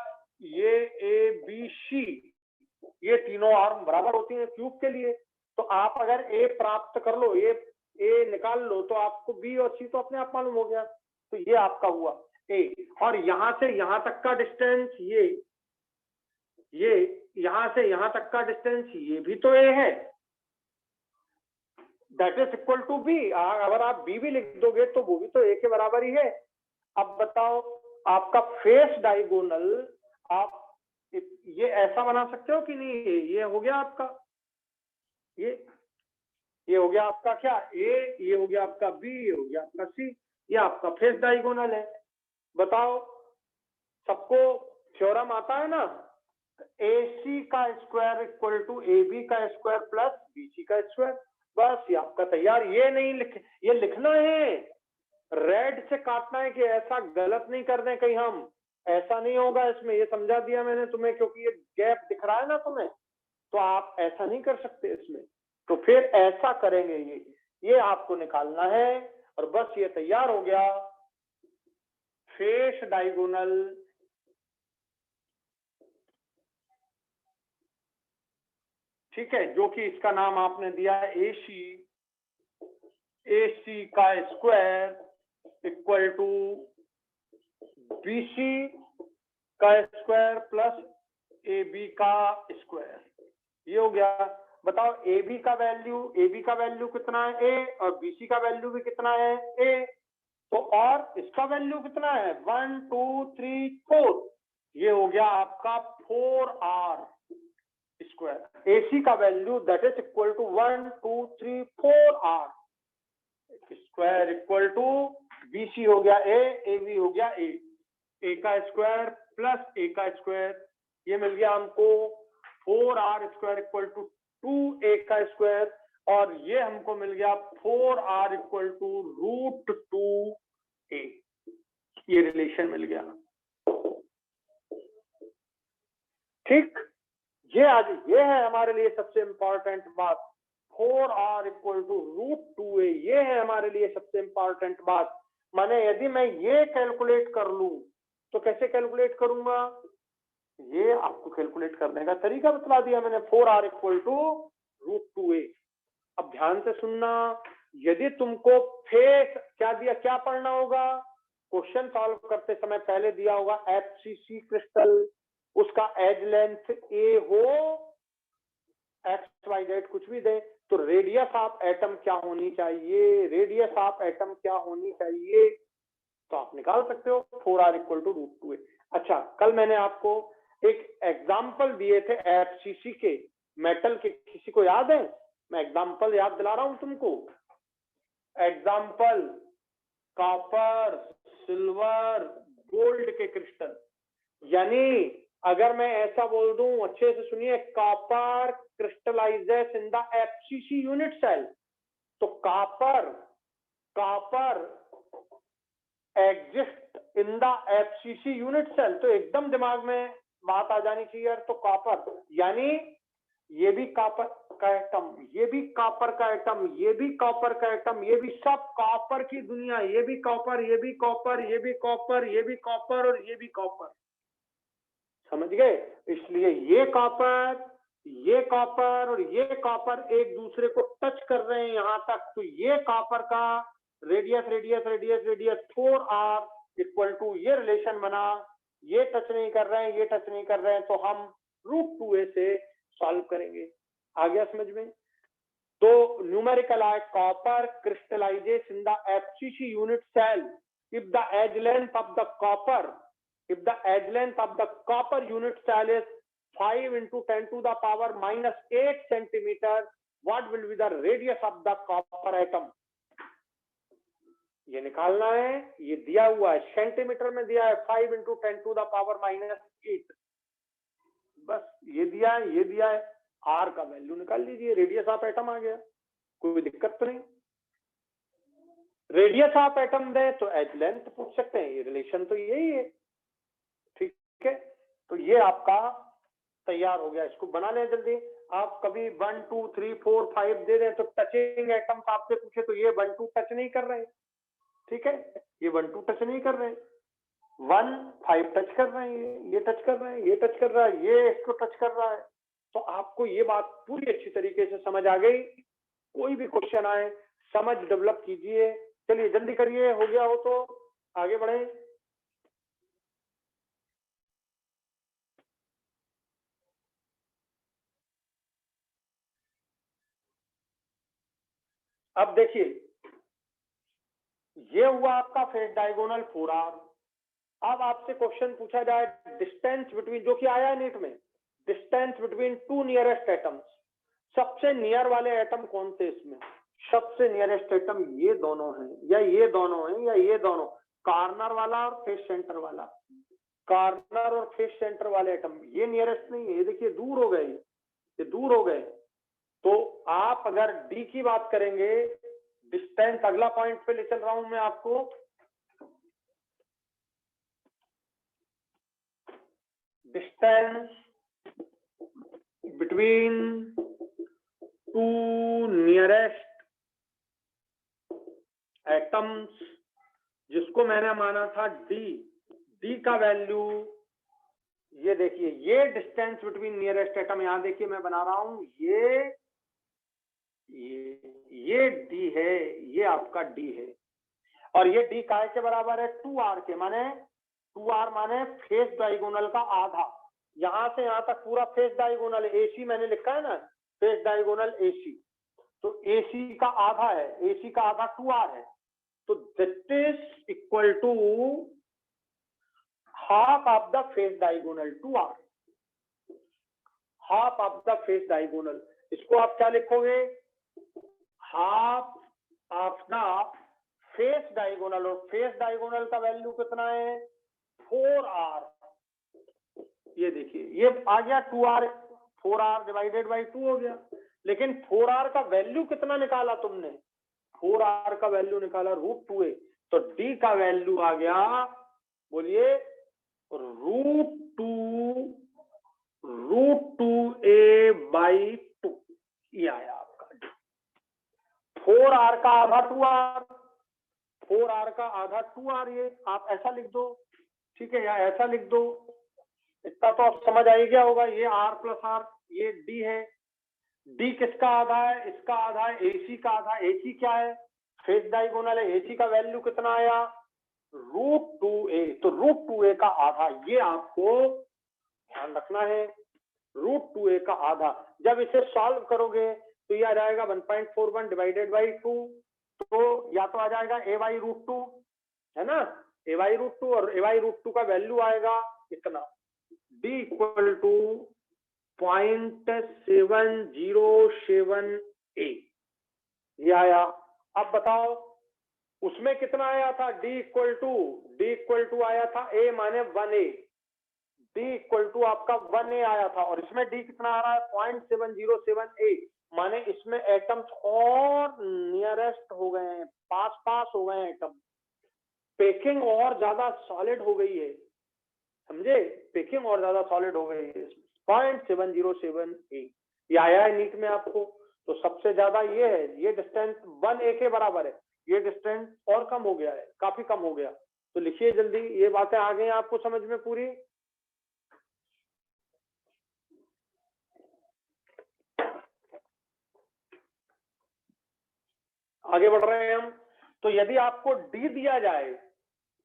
Speaker 1: ये ABC, ये तीनों आर्म बराबर होती हैं क्यूब के लिए। तो आप अगर A प्राप्त कर लो, A निकाल लो, तो आपको B और C तो अपने आप मालूम हो गया। तो ये आपका हुआ A, और यहां से यहां तक का डिस्टेंस ये यहां से यहां तक का डिस्टेंस ये भी तो A है, that is equal to B। अगर आप B भी लिख दोगे तो वो भी तो A के बराबर ही है। अब बताओ, आपका फेस डायगोनल आप ये ऐसा बना सकते हो कि नहीं? ये हो गया आपका, ये हो गया आपका क्या A, ये हो गया आपका B, ये हो गया आपका C, ये आपका फेस डायगोनल है। बताओ, सबको थ्योरम आता है ना, AC का स्क्वायर इक्वल टू AB का स्क्वायर प्लस BC का स्क्वायर। बस ये आपका तैयार। ये नहीं ये लिखना है, रेड से काटना है कि ऐसा गलत नहीं कर दें कहीं हम, ऐसा नहीं होगा इसमें। ये समझा दिया मैंने तुम्हें, क्योंकि ये गैप दिख रहा है ना तुम्हें, तो आप ऐसा नहीं कर सकते इसमें। तो फिर ऐसा करेंगे, ये आपको निकालना है, और बस ये तैयार हो गया फेस डायगोनल। ठीक है, जो कि इसका नाम आपने दिया है AC। AC का स्क्वायर इक्वल टू BC का स्क्वायर प्लस AB का स्क्वायर। ये हो गया। बताओ AB का वैल्यू कितना है A, और BC का वैल्यू भी कितना है A, तो और इसका वैल्यू कितना है 1 2 3 4। ये हो गया आपका 4R स्क्वायर। AC का value that is equal to 1 2 3 4R square equal to BC हो गया A, AB हो गया A का स्क्वायर प्लस A का स्क्वायर, ये मिल गया हमको 4R square equal to 2A का स्क्वायर, और ये हमको मिल गया 4R इक्वल टू √2A। ये रिलेशन मिल गया। ठीक, ये है हमारे लिए सबसे इंपॉर्टेंट बात, 4R इक्वल टू √2A। ये है हमारे लिए सबसे इंपॉर्टेंट बात। माने यदि मैं ये कैलकुलेट कर लूं तो कैसे कैलकुलेट करूंगा, ये आपको कैलकुलेट करने का तरीका बता दिया मैंने, 4R इक्वल टू √2A। अब ध्यान से सुनना, यदि तुमको फेस क्या दिया, क्या पढ़ना होगा, क्वेश्चन सॉल्व करते समय पहले दिया होगा FCC क्रिस्टल, उसका एज लेंथ A हो, XYZ कुछ भी दे, तो रेडियस ऑफ एटम क्या होनी चाहिए, तो आप निकाल सकते हो 4R इक्वल टू √2A। अच्छा, कल मैंने आपको एक एग्जाम्पल दिए थे FCC के मेटल के, किसी को याद है? मैं एग्जाम्पल याद दिला रहा हूं तुमको। एग्जाम्पल कॉपर, सिल्वर, गोल्ड के क्रिस्टल। यानी अगर मैं ऐसा बोल दूं, अच्छे से सुनिए, copper crystallises in the FCC unit cell, तो copper exist in the FCC unit cell, तो एकदम दिमाग में बात आ जानी चाहिए। तो कॉपर यानी ये भी कॉपर का एटम, ये भी कॉपर का एटम, ये भी कॉपर का एटम, ये भी सब कॉपर की दुनिया, ये भी कॉपर, ये भी कॉपर, ये भी कॉपर, ये भी कॉपर और ये भी कॉपर। समझ गए? इसलिए ये कॉपर और ये कॉपर एक दूसरे को टच कर रहे हैं यहां तक, तो ये कॉपर का रेडियस 4R इक्वल टू, ये रिलेशन बना, ये टच नहीं कर रहे हैं, तो हम √2A से सॉल्व करेंगे। आ गया समझ में? तो न्यूमेरिकल आए, copper crystallises in the FCC unit cell if the edge length of the copper unit cell is 5 × 10⁻⁻8 centimetre, what will be the radius of the copper atom? ये निकालना है। ये दिया हुआ है, सेंटीमीटर में दिया है 5 × 10⁻8। बस ये दिया है, R का वैल्यू निकाल लीजिए, रेडियस ऑफ एटम आ गया, कोई दिक्कत तो नहीं। रेडियस ऑफ एटम दे तो एज लेंथ पूछ सकते हैं, ये रिलेशन तो यही है। ठीक है, तो ये आपका तैयार हो गया, इसको बना लें जल्दी। आप कभी 1 2 3 4 5 दे दें तो टचिंग एटम आपसे पूछे तो ये 1 2 टच नहीं कर रहे, ठीक है, ये 1 2 टच नहीं कर रहे, 1 5 टच कर रहे हैं, ये टच कर रहे हैं, ये टच कर रहा है, ये इसको टच कर रहा है। तो आपको ये बात पूरी अच्छी तरीके से समझ आ गई। कोई भी क्वेश्चन आए समझ डेवलप कीजिए। चलिए जल्दी करिए, हो गया हो तो आगे बढ़े। अब देखिए, ये हुआ आपका फेस डायगोनल 4R। अब आपसे क्वेश्चन पूछा जाए डिस्टेंस बिटवीन, जो कि आया है नीट में, डिस्टेंस बिटवीन 2 नियरेस्ट एटम्स, सबसे नियर वाले एटम कौन से इसमें? सबसे नियरेस्ट एटम ये दोनों हैं, या ये दोनों हैं, या ये दोनों, कॉर्नर वाला और फेस सेंटर वाला। कॉर्नर और फेस सेंटर वाले एटम ये नियरेस्ट नहीं है, ये देखिए दूर हो गए, ये दूर हो गए। तो आप अगर डी की बात करेंगे, डिस्टेंस अगला पॉइंट पे ले चल रहा हूं मैं आपको, डिस्टेंस बिटवीन 2 नियरेस्ट एटम्स, जिसको मैंने माना था डी का वैल्यू, ये देखिए, ये डिस्टेंस बिटवीन नियरेस्ट एटम, यहां देखिए मैं बना रहा हूं, ये डी है, ये आपका डी है। और ये डी काय के बराबर है 2r के, माने 2r माने फेस डायगोनल का आधा, यहां से यहां तक पूरा फेस डायगोनल है, एसी मैंने लिखा है ना, फेस डायगोनल एसी, तो एसी का आधा है, एसी का आधा 2r है, तो that is equal to half of the face diagonal 2r, half of the face diagonal. इसको आप क्या लिखोगे, half of the face diagonal, और फेस डायगोनल का वैल्यू कितना है 4r, ये देखिए ये आ गया 2r, 4r डिवाइडेड बाई 2 हो गया, लेकिन 4r का वैल्यू कितना निकाला तुमने, 4r का वैल्यू निकाला √2a, तो d का वैल्यू आ गया, बोलिए √2a बाई 2, ये आया आपका d। 4r का आधा 2r, 4r का आधा 2r, ये आप ऐसा लिख दो, ठीक है, या ऐसा लिख दो, इतना तो आप समझ आ ही गया होगा, ये r प्लस r, ये d है, d किसका आधा है, इसका आधा है, AC का आधा, AC क्या है, फेस डायगोनल है, AC का वैल्यू कितना आया √2a, तो √2a का आधा, ये आपको ध्यान रखना है, √2a का आधा। जब इसे सॉल्व करोगे तो ये आ जाएगा 1.41 डिवाइडेड बाई 2, तो या तो आ जाएगा a बाई √2, है ना, a बाई √2, और a बाई √2 का वैल्यू आएगा इतना, d इक्वल टू 0.707a, ये आया। अब बताओ उसमें कितना आया था, d इक्वल टू आया था a माने 1a, d इक्वल टू आपका 1a आया था, और इसमें d कितना आ रहा है 0.707a, माने इसमें एटम्स और नियरेस्ट हो गए हैं, पास पास हो गए हैं एटम, पैकिंग और ज्यादा सॉलिड हो गई है, समझे, पैकिंग और ज्यादा सॉलिड हो गई है, 0.707a, ये आया है नीट में आपको, तो सबसे ज्यादा ये है, ये डिस्टेंस 1a के बराबर है, ये डिस्टेंस और कम हो गया है, काफी कम हो गया, तो लिखिए जल्दी, ये बातें आ गई आपको समझ में पूरी। आगे बढ़ रहे हैं हम, तो यदि आपको d दिया जाए,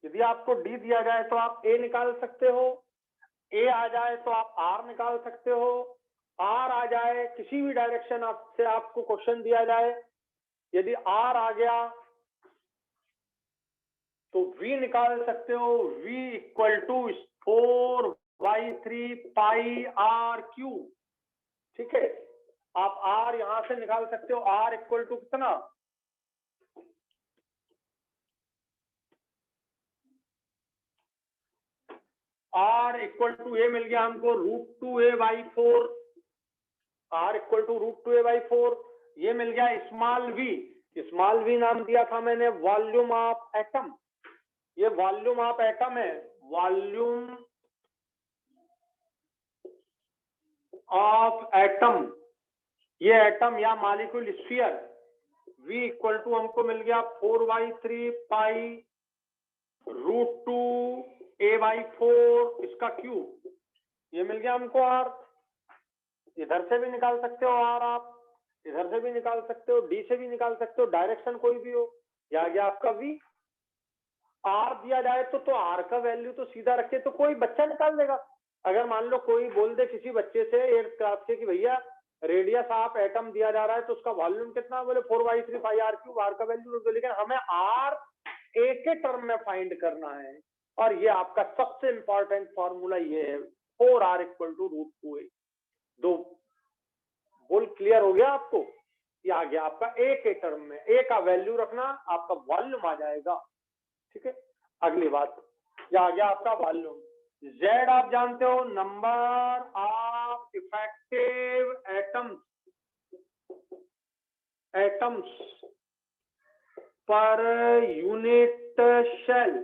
Speaker 1: यदि आपको d दिया जाए तो आप a निकाल सकते हो, a आ जाए तो आप r निकाल सकते हो, r आ जाए किसी भी डायरेक्शन से आपको क्वेश्चन दिया जाए, यदि r आ गया तो v निकाल सकते हो, v equal to 4/3 pi r cube, ठीक है, आप r यहां से निकाल सकते हो, r इक्वल टू कितना, r इक्वल टू ए मिल गया हमको √2a by 4, r equal to √2a by 4, ये मिल गया स्मॉल v नाम दिया था मैंने वॉल्यूम ऑफ एटम, ये वॉल्यूम ऑफ एटम है, वॉल्यूम ऑफ एटम, ये एटम या molecule sphere, v equal to हमको मिल गया 4/3 पाई √2a बाई 4 इसका क्यूब, ये मिल गया हमको r, इधर से भी निकाल सकते हो r, आप इधर से भी निकाल सकते हो, d से भी निकाल सकते हो, डायरेक्शन कोई भी हो, ये आ गया आपका v। r दिया जाए तो r का वैल्यू तो सीधा रखे तो कोई बच्चा निकाल देगा, अगर मान लो कोई बोल दे किसी बच्चे से 8th क्लास के कि भैया रेडियस ऑफ एटम दिया जा रहा है तो उसका वॉल्यूम कितना, बोले 4/3 पाई r क्यूब, r का वैल्यू दो, लेकिन हमें r एक के टर्म में फाइंड करना है, और ये आपका सबसे इंपॉर्टेंट फॉर्मूला ये है 4r इक्वल टू √2a। दो बोल क्लियर हो गया आपको, ये आ गया आपका ए के टर्म में, ए का वैल्यू रखना, आपका वॉल्यूम आ जाएगा, ठीक है। अगली बात, ये आ गया आपका वॉल्यूम, Z आप जानते हो number of effective atoms per unit cell,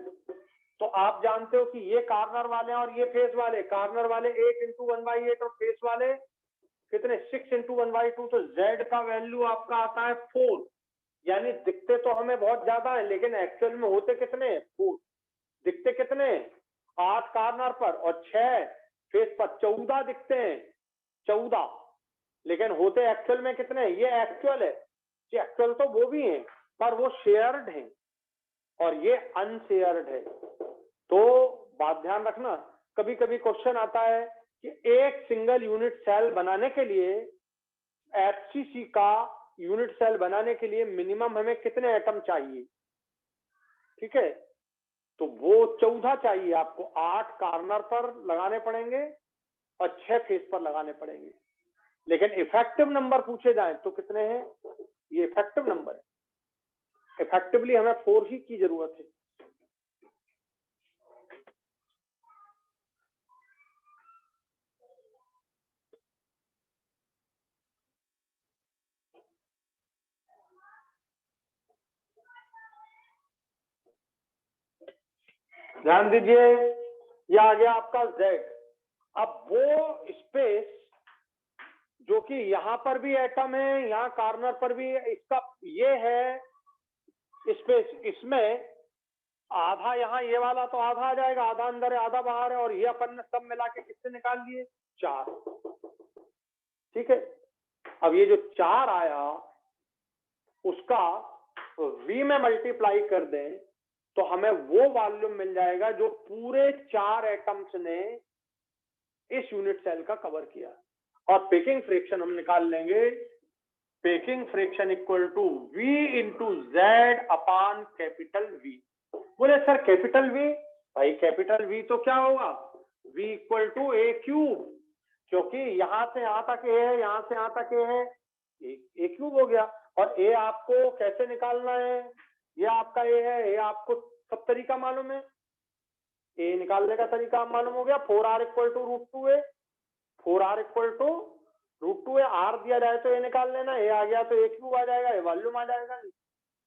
Speaker 1: तो आप जानते हो कि ये कार्नर वाले और ये फेस वाले, कार्नर वाले 8 × 1/8 और फेस वाले कितने 6 × 1/2, तो Z का वैल्यू आपका आता है 4, यानी दिखते तो हमें बहुत ज्यादा है लेकिन एक्चुअल में होते कितने 4, दिखते कितने 8 कार्नर पर और 6 फेस पर, 14 दिखते हैं, 14, लेकिन होते एक्चुअल में कितने, ये एक्चुअल है, ये एक्चुअल तो वो भी हैं, पर वो शेयर्ड है और ये अनशेयर्ड है। तो बात ध्यान रखना, कभी कभी क्वेश्चन आता है कि एक सिंगल यूनिट सेल बनाने के लिए, एफसीसी का यूनिट सेल बनाने के लिए मिनिमम हमें कितने एटम चाहिए। ठीक है, तो वो 14 चाहिए आपको, 8 कॉर्नर पर लगाने पड़ेंगे और 6 फेस पर लगाने पड़ेंगे। लेकिन इफेक्टिव नंबर पूछे जाए तो कितने हैं, ये इफेक्टिव नंबर है। इफेक्टिवली हमें 4 ही की जरूरत है। ध्यान दीजिए, ये आ गया आपका Z। अब वो स्पेस जो कि यहां पर भी एटम है, यहां कॉर्नर पर भी, इसका ये है स्पेस, इसमें आधा यहाँ ये वाला तो आधा आ जाएगा, आधा अंदर है आधा बाहर है, और ये अपन ने सब मिला के किससे निकाल दिए, 4। ठीक है, अब ये जो 4 आया उसका V में मल्टीप्लाई कर दें तो हमें वो वॉल्यूम मिल जाएगा जो पूरे 4 एटम्स ने इस यूनिट सेल का कवर किया। और पैकिंग फ्रैक्शन हम निकाल लेंगे, packing fraction equal to V into Z upon capital V। बोले सर कैपिटल V, भाई कैपिटल V तो क्या होगा, V equal to a cube, क्योंकि यहां से यहां तक ए है, यहां से यहां तक ए है, ए क्यूब हो गया। और ए आपको कैसे निकालना है, ये आपका ए है, ये आपको सब तरीका मालूम है, ए निकालने का तरीका मालूम हो गया। 4r equal to √2a, 4r equal to √2a, r दिया जाए तो ए निकाल लेना, ए आ गया तो ए क्यूब आ जाएगा, ए वॉल्यूम आ जाएगा।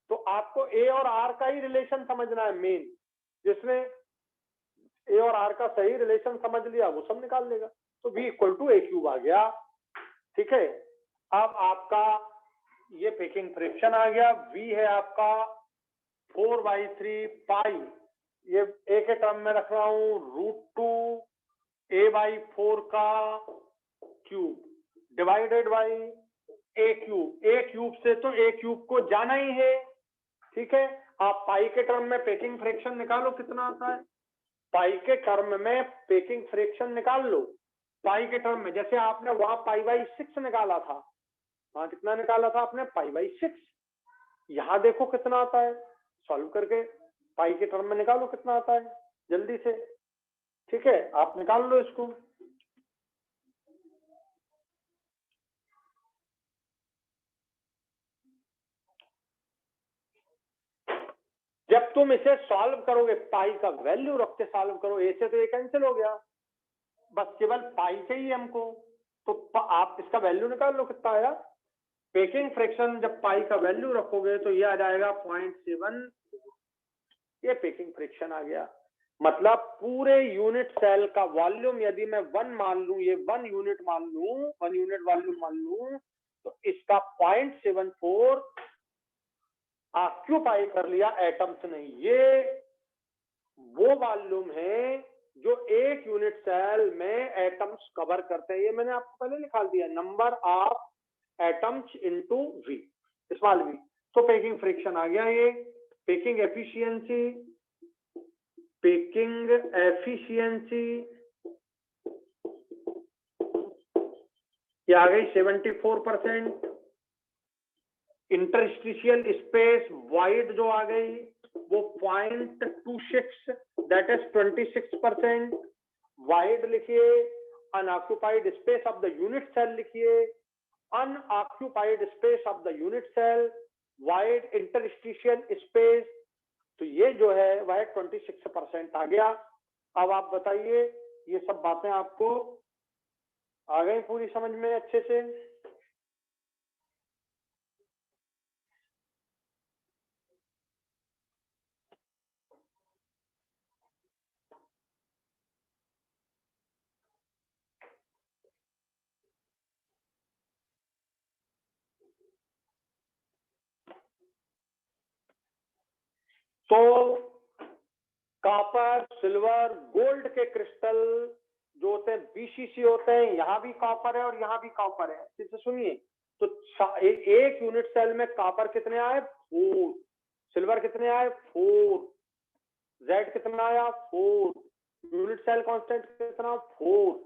Speaker 1: तो आपको ए और आर का ही रिलेशन समझना है मेन, जिसमें ए और आर का सही रिलेशन समझ लिया वो सब निकाल लेगा। तो V equal to a cube आ गया। ठीक है, अब आपका ये पैकिंग फ्रैक्शन आ गया। V है आपका 4/3 पाई, ये ए के टर्म में रख रहा हूं, √2a/4 का cube divided by A cube. A cube से तो ए क्यूब को जाना ही है। ठीक है, आप पाई के टर्म में पैकिंग फ्रैक्शन निकालो कितना आता है, पाई के टर्म में पैकिंग फ्रैक्शन निकाल लो। पाई के टर्म में जैसे आपने वहां π/6 निकाला था, वहां कितना निकाला था आपने, π/6। यहां देखो कितना आता है, सॉल्व करके पाई के टर्म में निकालो कितना आता है जल्दी से। ठीक है, आप निकाल लो इसको। जब तुम इसे सॉल्व करोगे, पाई का वैल्यू रख के सॉल्व करो, ए से तो ये कैंसिल हो गया, बस केवल पाई चाहिए हमको, तो आप इसका वैल्यू निकाल लो कितना आया। पैकिंग फ्रैक्शन जब पाई का वैल्यू रखोगे तो ये आ जाएगा 0.7, ये पैकिंग फ्रैक्शन आ गया। मतलब पूरे यूनिट सेल का वॉल्यूम यदि मैं 1 मान लूं, ये 1 यूनिट मान लूं, 1 यूनिट वॉल्यूम मान लूं, तो इसका 0.74 ऑक्यूपाई कर लिया एटम्स ने। ये वो वॉल्यूम है जो एक यूनिट सेल में एटम्स कवर करते हैं। ये मैंने आपको पहले निकाल दिया, number of atoms into V, small v। तो पैकिंग फ्रैक्शन आ गया ये। पैकिंग एफिशिएंसी, पैकिंग एफिशिएंसी ये आ गई 74%। इंटरस्टिशियल स्पेस वाइड जो आ गई वो 0.26, दैट इज 26%। वाइड लिखिए, unoccupied space of the unit cell लिखिए, unoccupied space of the unit cell, void interstitial space, तो ये जो है वह 26% आ गया। अब आप बताइए, ये सब बातें आपको आ गई पूरी समझ में अच्छे से। तो कॉपर, सिल्वर, गोल्ड के क्रिस्टल जो होते हैं BCC होते हैं, यहाँ भी कॉपर है और यहाँ भी कॉपर है। अच्छे से सुनिए, तो एक यूनिट सेल में कॉपर कितने आए 4, सिल्वर कितने आए 4, जेड कितना आया 4, यूनिट सेल कांस्टेंट कितना 4।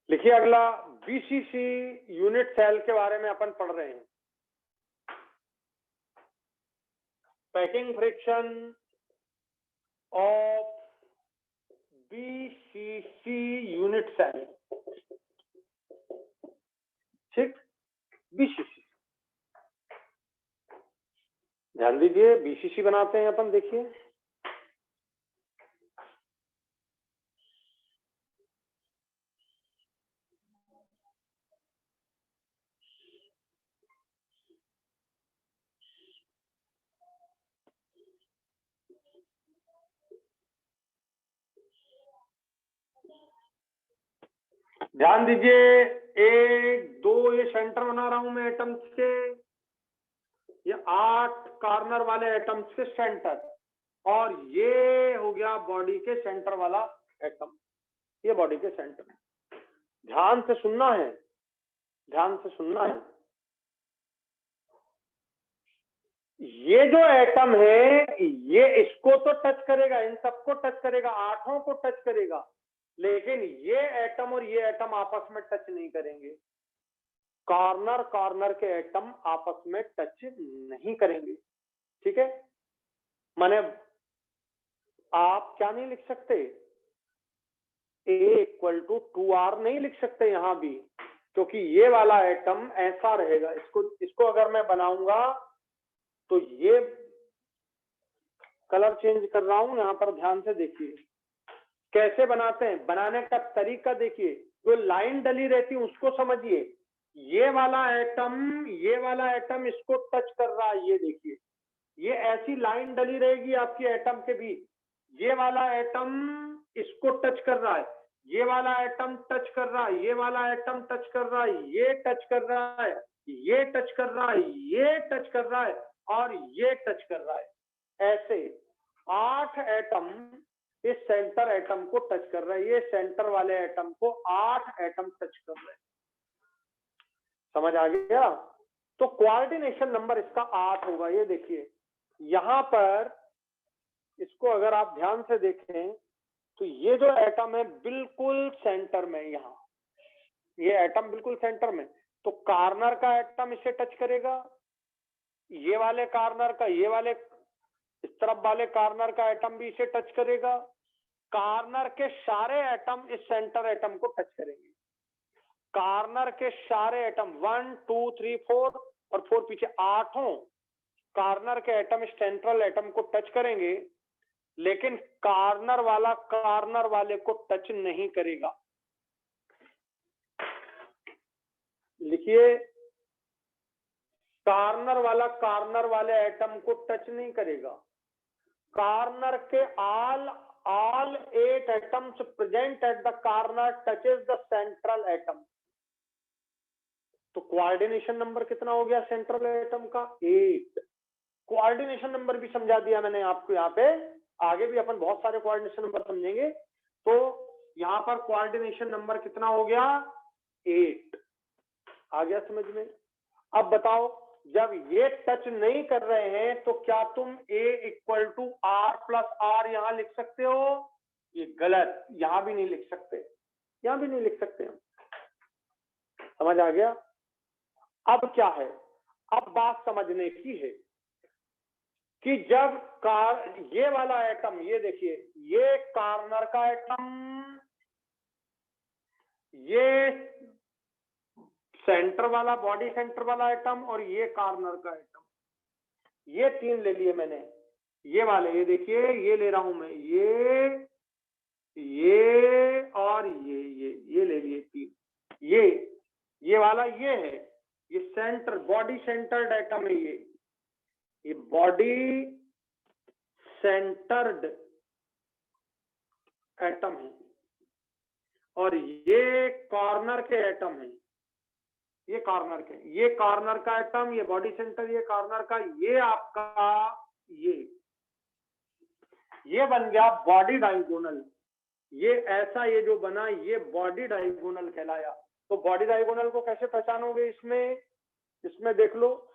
Speaker 1: लिखिए अगला, बीसीसी यूनिट सेल के बारे में अपन पढ़ रहे हैं। Packing fraction of BCC unit cell, ठीक, बीसीसी ध्यान दीजिए, बीसीसी बनाते हैं अपन, देखिए ध्यान दीजिए, 1 2 ये सेंटर बना रहा हूं मैं एटम्स के, ये 8 कॉर्नर वाले एटम्स के सेंटर, और ये हो गया बॉडी के सेंटर वाला एटम, ये बॉडी के सेंटर। ध्यान से सुनना है, ध्यान से सुनना है। ये जो एटम है ये इसको तो टच करेगा, इन सबको टच करेगा, 8 को टच करेगा, लेकिन ये एटम और ये एटम आपस में टच नहीं करेंगे। कॉर्नर कॉर्नर के एटम आपस में टच नहीं करेंगे, ठीक है। माने आप क्या नहीं लिख सकते, A इक्वल टू 2R नहीं लिख सकते यहां भी, क्योंकि ये वाला एटम ऐसा रहेगा। इसको अगर मैं बनाऊंगा तो ये कलर चेंज कर रहा हूं यहां पर, ध्यान से देखिए कैसे बनाते हैं, बनाने का तरीका देखिए, जो लाइन डली रहती है उसको समझिए। ये वाला एटम इसको टच कर रहा है, ये देखिए, ये ऐसी लाइन डली रहेगी आपकी एटम के बीच, ये वाला एटम इसको टच कर रहा है, ये वाला एटम टच कर रहा है, ये वाला एटम टच कर रहा है, ये टच कर रहा है, ये टच कर रहा है, ये टच कर रहा है, और ये टच कर रहा है। ऐसे 8 एटम इस सेंटर एटम को टच कर रहे हैं, ये सेंटर वाले एटम को 8 एटम टच कर रहे हैं। समझ आ गया? तो कोऑर्डिनेशन नंबर इसका 8 होगा। ये देखिए यहां पर, इसको अगर आप ध्यान से देखें तो ये जो एटम है बिल्कुल सेंटर में, यहां ये एटम बिल्कुल सेंटर में, तो कॉर्नर का एटम इसे टच करेगा, ये वाले कॉर्नर का, ये वाले इस तरफ वाले कॉर्नर का एटम भी इसे टच करेगा, कॉर्नर के सारे एटम इस सेंटर एटम को टच करेंगे। कॉर्नर के सारे एटम 1 2 3 4 और 4 पीछे, 8 कॉर्नर के एटम इस सेंट्रल एटम को टच करेंगे, लेकिन कॉर्नर वाला कॉर्नर वाले को टच नहीं करेगा। लिखिए, कॉर्नर वाला कॉर्नर वाले एटम को टच नहीं करेगा। कॉर्नर के all 8 atoms present at the corner touches the central atom। तो कोऑर्डिनेशन नंबर कितना हो गया सेंट्रल एटम का? 8। कोऑर्डिनेशन नंबर भी समझा दिया मैंने आपको यहाँ पे, आगे भी अपन बहुत सारे कोऑर्डिनेशन नंबर समझेंगे। तो यहाँ पर कोऑर्डिनेशन नंबर कितना हो गया? 8। आ गया समझ में? अब बताओ, जब ये टच नहीं कर रहे हैं तो क्या तुम A equal to R plus R यहां लिख सकते हो? ये गलत, यहां भी नहीं लिख सकते, यहां भी नहीं लिख सकते हम। समझ आ गया? अब क्या है, अब बात समझने की है कि जब ये वाला एटम, ये देखिए, ये कॉर्नर का एटम, ये सेंटर वाला, बॉडी सेंटर वाला एटम, और ये कॉर्नर का एटम, ये 3 ले लिए मैंने, ये वाले, ये देखिए ये ले रहा हूं मैं, ये और ये ले लिए 3। ये वाला ये है, ये सेंटर, बॉडी सेंटर्ड एटम है ये बॉडी सेंटर्ड एटम है, और ये कॉर्नर के एटम है, ये कॉर्नर के, ये कॉर्नर का एटम, ये बॉडी सेंटर, ये कॉर्नर का, ये आपका ये बन गया बॉडी डायगोनल। ये ऐसा, ये जो बना ये बॉडी डायगोनल कहलाया। तो बॉडी डायगोनल को कैसे पहचानोगे? इसमें देख लो,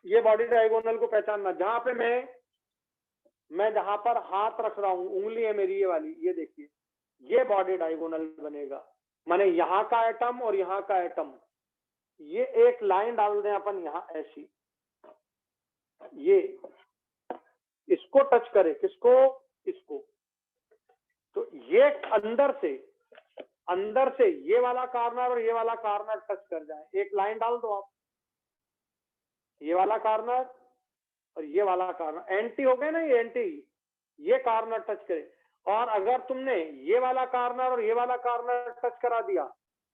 Speaker 1: ये बॉडी डायगोनल को पहचानना, जहां पे मैं जहां पर हाथ रख रहा हूं, उंगली है मेरी ये वाली, ये देखिए, ये बॉडी डायगोनल बनेगा। माने यहाँ का एटम और यहाँ का एटम, ये एक लाइन डाल दें अपन यहाँ ऐसी, ये इसको टच करे, किसको? इसको। तो ये अंदर से ये वाला कॉर्नर और ये वाला कॉर्नर टच कर जाए, एक लाइन डाल दो आप, ये वाला कॉर्नर और ये वाला कॉर्नर एंटी हो गए ना, ये एंटी, ये कॉर्नर टच करे। और अगर तुमने ये वाला कॉर्नर और ये वाला कॉर्नर टच करा दिया,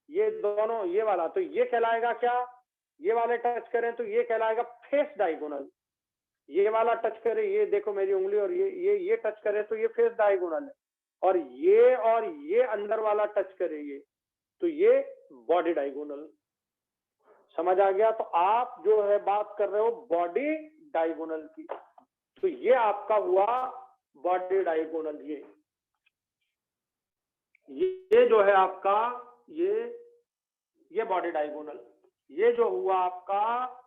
Speaker 1: ये दोनों, ये वाला, तो ये कहलाएगा क्या? ये वाले टच करें तो ये कहलाएगा फेस डायगोनल। ये वाला टच करे, ये देखो मेरी उंगली, और ये टच करे तो ये फेस डायगोनल है। और ये अंदर वाला टच करे ये, तो ये बॉडी डायगोनल। समझ आ गया? तो आप जो है बात कर रहे हो बॉडी डायगोनल की, तो ये आपका हुआ बॉडी डायगोनल। ये जो है आपका ये बॉडी डायगोनल, ये जो हुआ आपका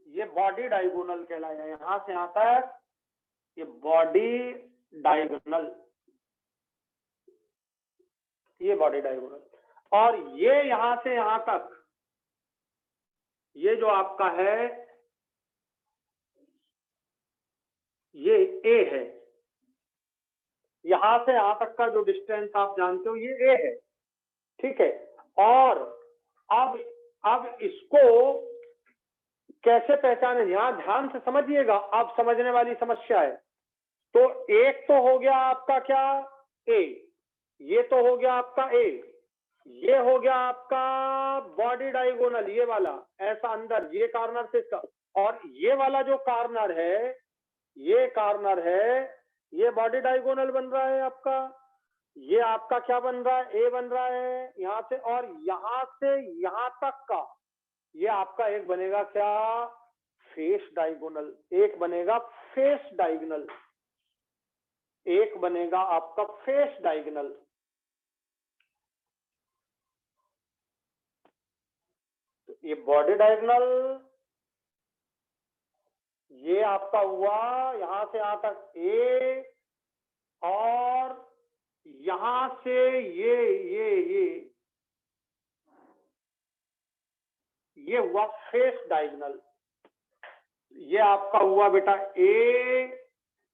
Speaker 1: ये बॉडी डायगोनल कहलाया। यहां से यहां तक ये बॉडी डायगोनल, ये बॉडी डायगोनल। और ये यहां से यहां तक, ये जो आपका है ये ए है, यहां से यहां तक का जो डिस्टेंस आप जानते हो ये ए है, ठीक है। और अब इसको कैसे पहचाने? यहां ध्यान से समझिएगा, आप समझने वाली समस्या है। तो एक तो हो गया आपका क्या? ए, ये तो हो गया आपका ए, ये हो गया आपका बॉडी डायगोनल, ये वाला ऐसा अंदर, ये कॉर्नर से इसका, और ये वाला जो कॉर्नर है, ये कॉर्नर है, ये बॉडी डायगोनल बन रहा है आपका। ये आपका क्या बन रहा है? ए बन रहा है यहां से, और यहां से यहां तक का ये आपका एक बनेगा क्या? Face diagonal. एक बनेगा फेस डायगोनल, एक बनेगा आपका फेस डायगोनल। तो ये बॉडी डायगोनल, ये आपका हुआ यहां से यहां तक ए, और यहां से ये हुआ फेस डायगोनल। ये आपका हुआ बेटा ए,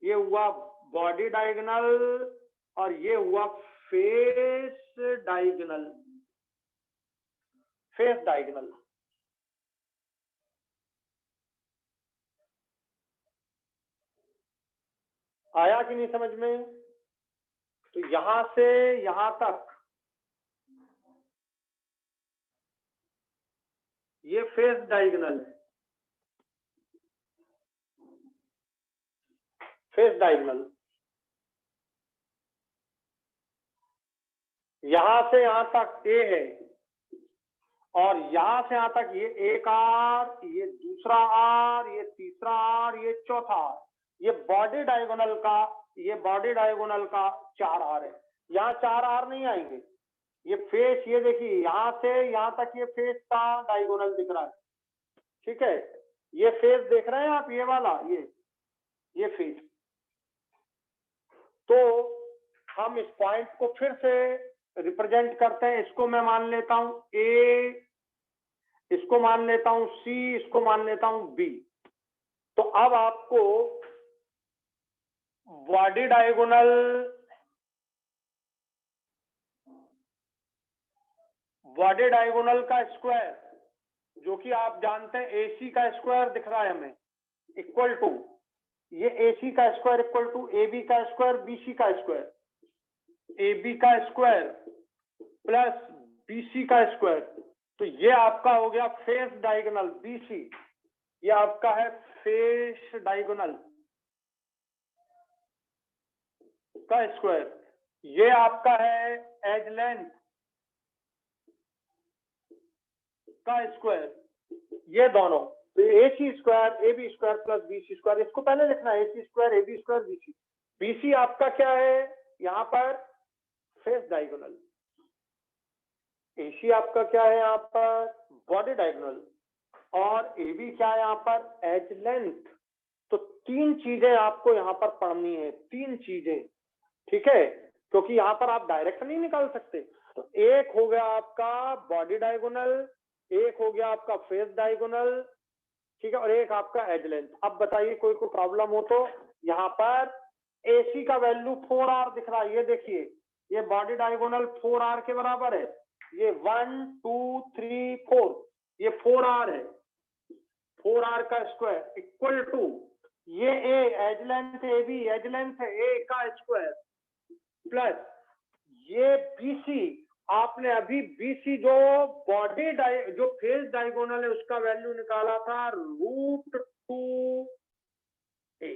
Speaker 1: ये हुआ बॉडी डायगोनल, और ये हुआ फेस डायगोनल। फेस डायगोनल आया कि नहीं समझ में? तो यहां से यहां तक ये फेस डायगोनल है, फेस डायगोनल। यहां से यहां तक ए है, और यहां से यहां तक ये एक आर, ये दूसरा आर, ये तीसरा आर, ये चौथा आर, ये बॉडी डायगोनल का, ये बॉडी डायगोनल का 4 आर है। यहाँ 4 आर नहीं आएंगे। ये फेस, ये देखिए यहां से यहां तक ये फेस का डायगोनल दिख रहा है, ठीक है। ये फेस देख रहे हैं आप, ये वाला, ये फेस। तो हम इस पॉइंट को फिर से रिप्रेजेंट करते हैं। इसको मैं मान लेता हूं ए, इसको मान लेता हूं सी, इसको मान लेता हूं बी। तो अब आपको बॉडी डायगोनल का स्क्वायर जो कि आप जानते हैं AC का स्क्वायर दिख रहा है हमें, इक्वल टू ये AC का स्क्वायर इक्वल टू AB का स्क्वायर BC का स्क्वायर, AB का स्क्वायर प्लस BC का स्क्वायर। तो ये आपका हो गया फेस डायगोनल BC, ये आपका है फेस डायगोनल का स्क्वायर, ये आपका है एज लेंथ का स्क्वायर, ये दोनों। तो AC square AB square plus BC square, इसको पहले लिखना है AC square AB square BC। BC आपका क्या है यहाँ पर फेस डायगोनल, AC आपका क्या है यहाँ पर बॉडी डायगोनल, और AB क्या है यहाँ पर एज लेंथ। तो तीन चीजें आपको यहाँ पर पढ़नी है, तीन चीजें, ठीक है, क्योंकि यहाँ पर आप डायरेक्ट नहीं निकाल सकते। तो एक हो गया आपका बॉडी डायगोनल, एक हो गया आपका फेस डायगोनल, ठीक है, और एक आपका एज लेंथ। अब बताइए कोई प्रॉब्लम हो तो। यहाँ पर AC का वैल्यू 4R दिख रहा है, ये देखिए, ये बॉडी डायगोनल 4R के बराबर है, ये 1 2 3 4, ये 4R है, 4R का स्क्वायर इक्वल टू ये A edge length AB edge length है A का स्क्वायर प्लस ये BC, आपने अभी BC जो बॉडी जो फेस डायगोनल है उसका वैल्यू निकाला था √2a,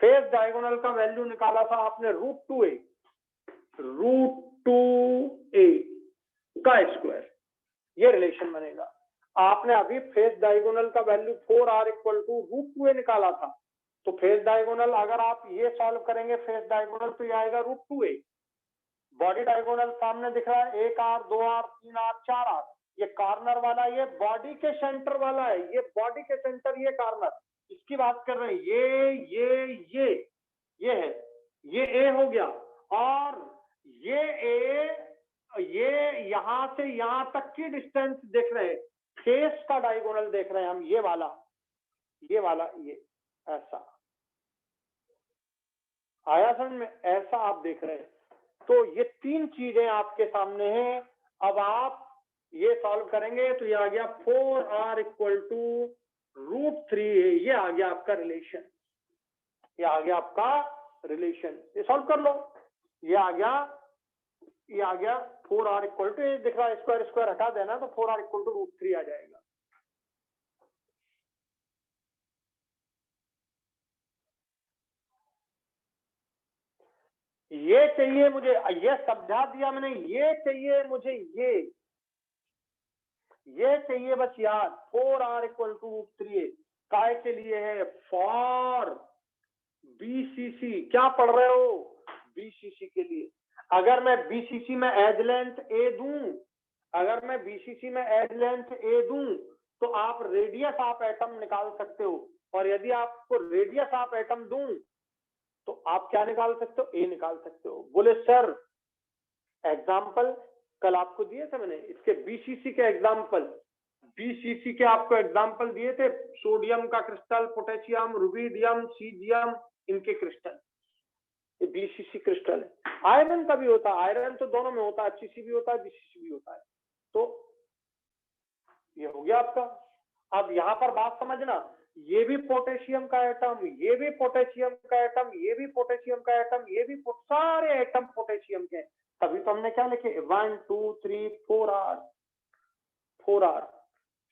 Speaker 1: फेस डायगोनल का वैल्यू निकाला था आपने √2a का स्क्वायर, ये रिलेशन बनेगा। आपने अभी फेस डायगोनल का value 4R equal to √2a निकाला था, तो फेस डायगोनल अगर आप ये सॉल्व करेंगे फेस डायगोनल तो ये आएगा √2a। बॉडी डायगोनल सामने दिख रहा है 1R 2R 3R 4R, ये कॉर्नर वाला ये बॉडी के सेंटर वाला है, ये बॉडी के सेंटर ये कॉर्नर, इसकी बात कर रहे हैं, ये है, ये A हो गया, और ये A, ये यहां से यहां तक की डिस्टेंस देख रहे हैं, फेस का डायगोनल देख रहे हैं हम, ये वाला ये ऐसा आया समझ में, ऐसा आप देख रहे हैं। तो ये तीन चीजें आपके सामने हैं। अब आप ये सॉल्व करेंगे तो ये आ गया 4R इक्वल टू √3a, ये आ गया आपका रिलेशन, ये आ गया आपका रिलेशन, ये सॉल्व कर लो, ये आ गया 4R इक्वल टू, ये दिख रहा है स्क्वायर स्क्वायर हटा देना तो 4R इक्वल टू √3 आ जाएगा। ये चाहिए मुझे, ये समझा दिया मैंने, ये चाहिए मुझे, ये चाहिए बस याद, 4R इक्वल टू √3a काय के लिए है, फॉर BCC, क्या पढ़ रहे हो BCC के लिए। अगर मैं BCC में एज लेंथ A दूं, अगर मैं BCC में एज लेंथ A दूं तो आप रेडियस ऑफ एटम निकाल सकते हो, और यदि आपको रेडियस ऑफ एटम दूं तो आप क्या निकाल सकते हो, A निकाल सकते हो। बोले सर एग्जाम्पल कल आपको दिए थे मैंने इसके BCC के एग्जाम्पल, BCC के आपको एग्जाम्पल दिए थे, सोडियम का क्रिस्टल, पोटेशियम, रुबिडियम, सीजियम, इनके क्रिस्टल, ये BCC क्रिस्टल है। आयरन का भी होता है, आयरन तो दोनों में होता है, HCC भी होता है BCC भी होता है। तो ये हो गया आपका। अब यहाँ पर बात समझना, ये भी पोटेशियम का एटम, ये भी पोटेशियम का एटम, ये भी पोटेशियम का एटम, ये भी सारे एटम पोटेशियम के, तभी तो हमने क्या लिखे 1 2 3 4R,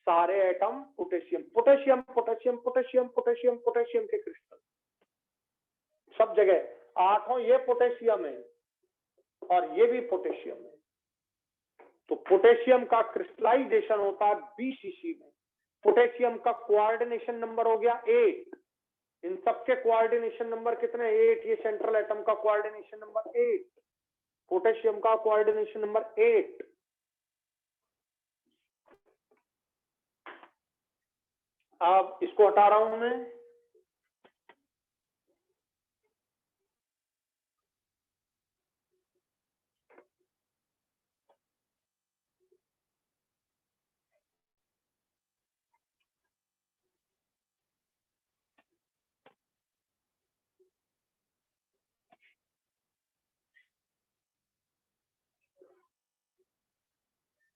Speaker 1: सारे atom potassium potassium potassium potassium potassium potassium के क्रिस्टल सब जगह, आठों ये पोटेशियम है और ये भी पोटेशियम है। तो पोटेशियम का क्रिस्टलाइजेशन होता है BCC में। पोटेशियम का कोऑर्डिनेशन नंबर हो गया 8, इन सबके कोऑर्डिनेशन नंबर कितने 8, ये सेंट्रल एटम का कोऑर्डिनेशन नंबर 8, पोटेशियम का कोऑर्डिनेशन नंबर 8। अब इसको हटा रहा हूं मैं,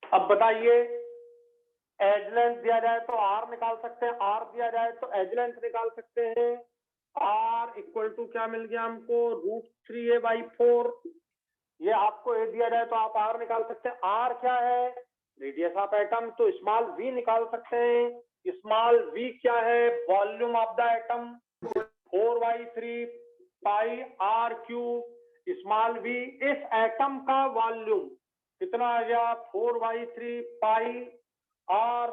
Speaker 1: अब बताइए एज लेंथ दिया जाए तो आर निकाल सकते हैं, आर दिया जाए तो एज लेंथ निकाल सकते हैं। आर इक्वल टू क्या मिल गया हमको, √3a/4। ये आपको ए दिया जाए तो आप आर निकाल सकते हैं। आर क्या है, रेडियस ऑफ एटम, तो स्मॉल वी निकाल सकते हैं। स्मॉल वी क्या है, volume of the atom, 4/3 pi r cube. Small v, इस एटम का वॉल्यूम कितना आ गया, 4/3 पाई आर,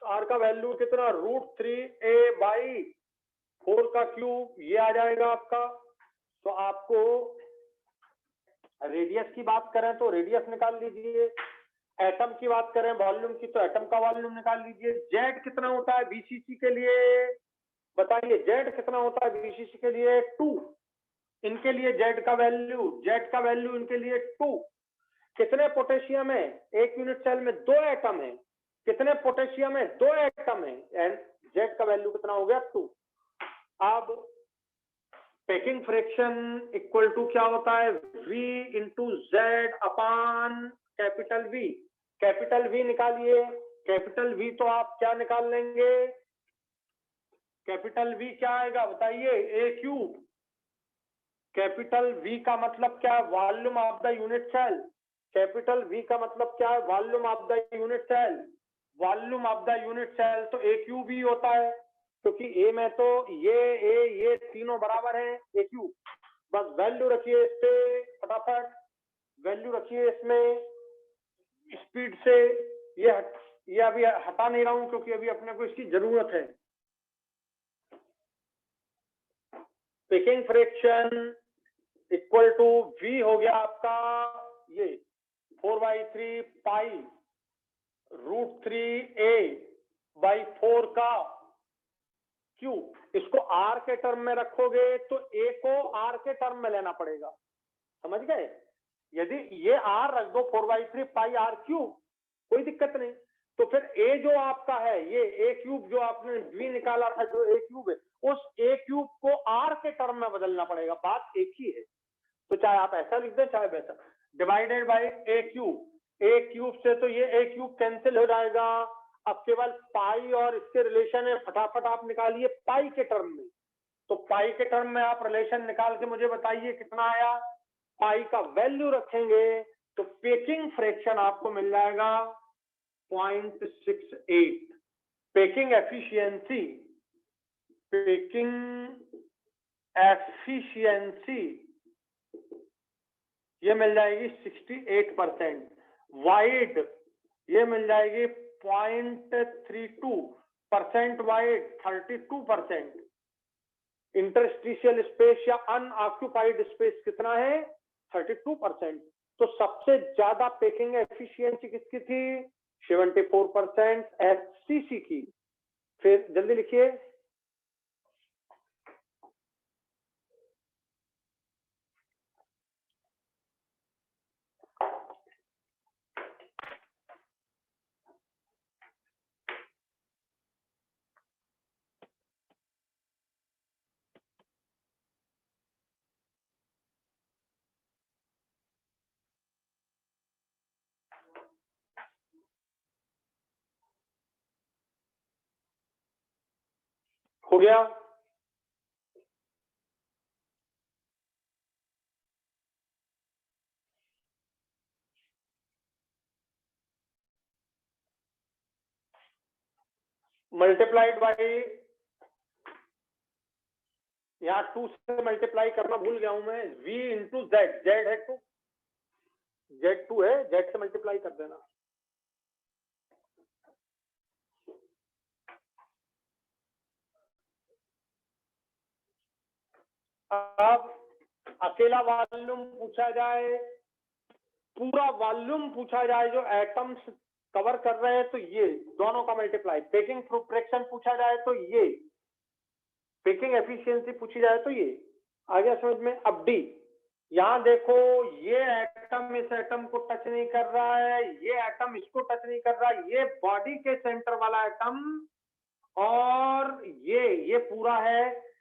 Speaker 1: आर का वैल्यू कितना, √3a/4 का क्यूब, ये आ जाएगा आपका। तो आपको रेडियस की बात करें तो रेडियस निकाल लीजिए, एटम की बात करें वॉल्यूम की तो एटम का वॉल्यूम निकाल लीजिए। जेड कितना होता है बीसीसी के लिए, बताइए जेड कितना होता है बीसीसी के लिए, 2। इनके लिए जेड का वैल्यू इनके लिए 2। कितने पोटेशियम है, एक यूनिट सेल में 2 एटम है, कितने पोटेशियम है, 2 एटम है, एंड जेड का वैल्यू कितना हो गया, 2। अब पैकिंग फ्रैक्शन इक्वल टू क्या होता है, V into z upon capital V। Capital V निकालिए, कैपिटल V तो आप क्या निकाल लेंगे, कैपिटल V क्या आएगा बताइए, a³। कैपिटल V का मतलब क्या है, volume of the unit cell. Capital V का मतलब क्या है, volume of the unit cell. Volume of the unit cell तो a³ ही होता है, क्योंकि A में तो ये तीनों बराबर है, a³। बस वैल्यू रखिए इस पे, फटाफट वैल्यू रखिए इसमें स्पीड से। ये अभी हटा नहीं रहा हूं क्योंकि अभी अपने को इसकी जरूरत है। Packing fraction equal to V हो गया आपका ये 4/3 पाई √3a/4 का क्यूब। इसको आर के टर्म में रखोगे तो ए को आर के टर्म में लेना पड़ेगा, समझ गए। यदि ये आर रख दो 4/3 पाई आर क्यूब, कोई दिक्कत नहीं। तो फिर ए जो आपका है, ये a³ जो आपने V निकाला था, जो a³ है, उस a³ को आर के टर्म में बदलना पड़ेगा, बात एक ही है। तो चाहे आप ऐसा लिख दें चाहे वैसा, डिवाइडेड बाय a³ से तो ये a³ कैंसिल हो जाएगा। अब केवल पाई और इसके रिलेशन है, फटाफट आप निकालिए पाई के टर्म में। तो पाई के टर्म में आप रिलेशन निकाल के मुझे बताइए कितना आया। पाई का वैल्यू रखेंगे तो पैकिंग फ्रैक्शन आपको मिल जाएगा 0.68। पैकिंग एफिशिएंसी ये मिल जाएगी 68%। वाइड ये मिल जाएगी 0.32%, वाइड 32%। इंटरस्टिशियल स्पेस या अनऑक्यूपाइड स्पेस कितना है, 32%। तो सबसे ज्यादा पैकिंग एफिशिएंसी किसकी थी, 74% एचसीसी की। फिर जल्दी लिखिए, हो गया। मल्टीप्लाइड बाई, यहाँ 2 से मल्टीप्लाई करना भूल गया हूं मैं, V इंटू जेड, जेड है 2, Z2 है, जेड से मल्टीप्लाई कर देना। अब अकेला वॉल्यूम पूछा जाए, पूरा वॉल्यूम पूछा जाए जो एटम्स कवर कर रहे हैं तो ये दोनों का मल्टीप्लाई। पैकिंग फ्रैक्शन पूछा जाए तो ये, पैकिंग एफिशिएंसी पूछी जाए तो ये। आ गया समझ में। अब डी, यहाँ देखो ये एटम इस एटम को टच नहीं कर रहा है, ये एटम इसको टच नहीं कर रहा है, ये बॉडी के सेंटर वाला एटम, और ये पूरा है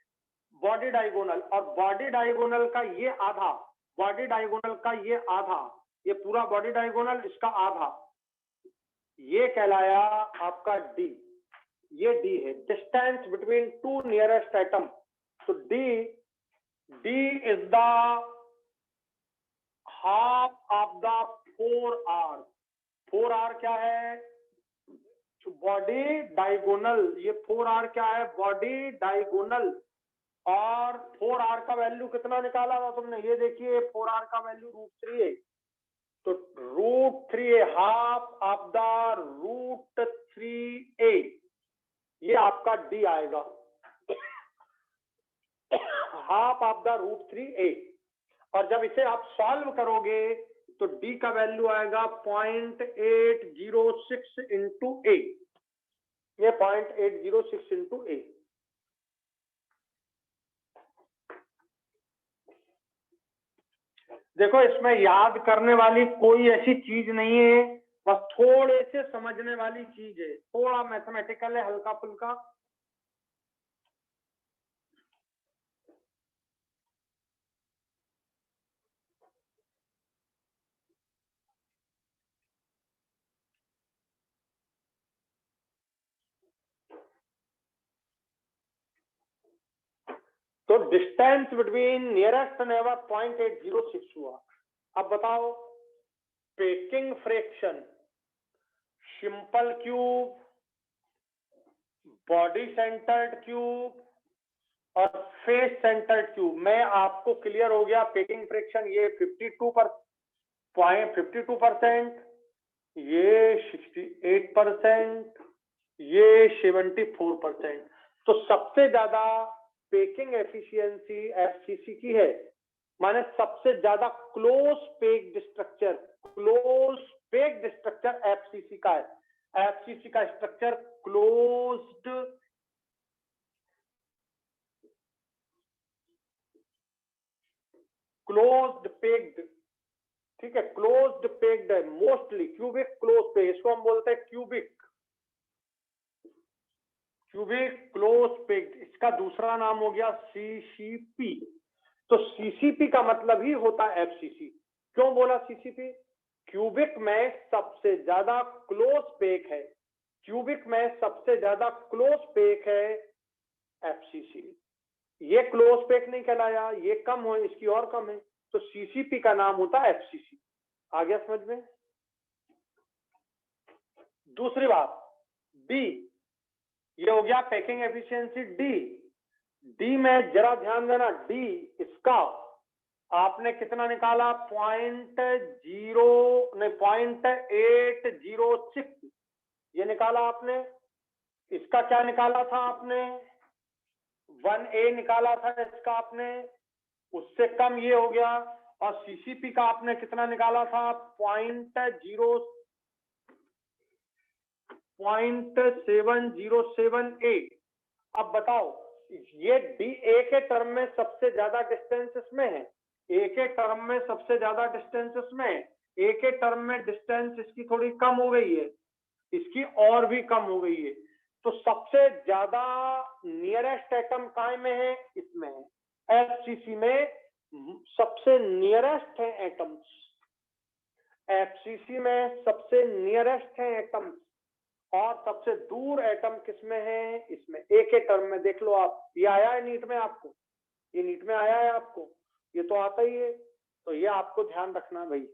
Speaker 1: बॉडी डायगोनल, और बॉडी डायगोनल का ये आधा, बॉडी डायगोनल का ये आधा, ये पूरा बॉडी डायगोनल, इसका आधा, ये कहलाया आपका डी, ये डी है distance between two nearest atom. तो d is the half of the 4r। 4r क्या है? Body diagonal. ये 4r क्या है? Body diagonal. और 4r का वैल्यू कितना निकाला था तुमने? ये देखिए 4r का वैल्यू √3 है। तो √3 हाफ ऑफ द √3a, ये आपका डी आएगा, हाफ ऑफ द √3a। और जब इसे आप सॉल्व करोगे तो डी का वैल्यू आएगा 0.806 इंटू ए। ये 0.806 इंटू ए। देखो इसमें याद करने वाली कोई ऐसी चीज नहीं है, बस थोड़े से समझने वाली चीज है, थोड़ा मैथमेटिकल है, हल्का फुल्का। तो डिस्टेंस बिटवीन नियरेस्ट नेबर 0.806 हुआ। अब बताओ packing fraction, simple cube, body centred cube और फेस सेंटर्ड क्यूब में आपको क्लियर हो गया पेकिंग फ्रैक्शन। ये 52%, ये 68%, ये 74%। तो सबसे ज्यादा पेकिंग एफिशिएंसी एफसीसी की है, माने सबसे ज्यादा क्लोज पेक्ड स्ट्रक्चर एफसीसी का है। एफसीसी का स्ट्रक्चर क्लोज्ड पेक्ड, ठीक है, क्लोज्ड पेक्ड है मोस्टली, क्यूबिक क्लोज पे, इसको हम बोलते हैं क्यूबिक क्लोज पेक्ड। इसका दूसरा नाम हो गया सीसीपी। तो सीसीपी का मतलब ही होता है एफसीसी। क्यों बोला सीसीपी? क्यूबिक में सबसे ज्यादा क्लोज पेक है, क्यूबिक में सबसे ज्यादा क्लोज पेक है एफसीसी। ये क्लोज पेक नहीं कहलाया, ये कम हो, इसकी और कम है, तो सीसीपी का नाम होता है एफसीसी। आ गया समझ में? दूसरी बात डी, ये हो गया पैकिंग एफिशिएंसी डी में जरा ध्यान देना, डी इसका आपने कितना निकाला? 0.806 ये निकाला आपने। इसका क्या निकाला था आपने? 1a निकाला था इसका आपने, उससे कम ये हो गया। और सीसीपी का आपने कितना निकाला था? 0.7078। अब बताओ ये डी ए के टर्म में सबसे ज्यादा डिस्टेंस इसमें है, ए के टर्म में सबसे ज्यादा डिस्टेंस इसमें है, ए के टर्म में डिस्टेंस इसकी थोड़ी कम हो गई है, इसकी और भी कम हो गई है। तो सबसे ज्यादा नियरेस्ट एटम काय में है? इसमें है, एफसीसी में सबसे नियरेस्ट है एटम्स, एफसीसी में सबसे नियरेस्ट है एटम्स। और सबसे दूर एटम किसमें है? इसमें, ए के टर्म में। देख लो आप, ये आया है नीट में आपको, ये नीट में आया है आपको, ये तो आता ही है। तो ये आपको ध्यान रखना भाई।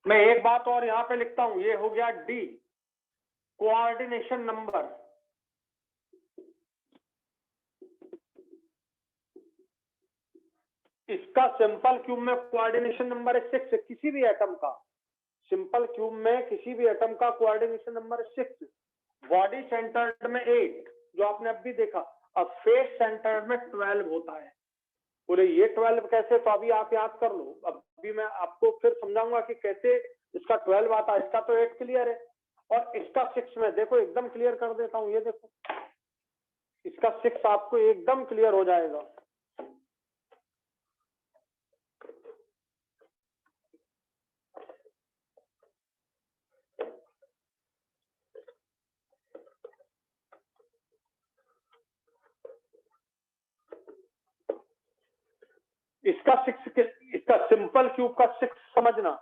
Speaker 1: मैं एक बात और यहां पे लिखता हूं, ये हो गया डी, कोऑर्डिनेशन नंबर। इसका सिंपल क्यूब में कोऑर्डिनेशन नंबर है 6, किसी भी एटम का सिंपल क्यूब में किसी भी एटम का कोऑर्डिनेशन नंबर 6। बॉडी सेंटर्ड में 8 जो आपने अभी देखा, अब फेस सेंटर्ड में 12 होता है। बोले ये 12 कैसे? तो अभी आप याद कर लो, अभी मैं आपको फिर समझाऊंगा कि कैसे इसका 12 आता है। इसका तो 8 क्लियर है, और इसका 6 में देखो एकदम क्लियर कर देता हूं। ये देखो इसका 6 आपको एकदम क्लियर हो जाएगा। इसका सिंपल क्यूब का 6 समझना।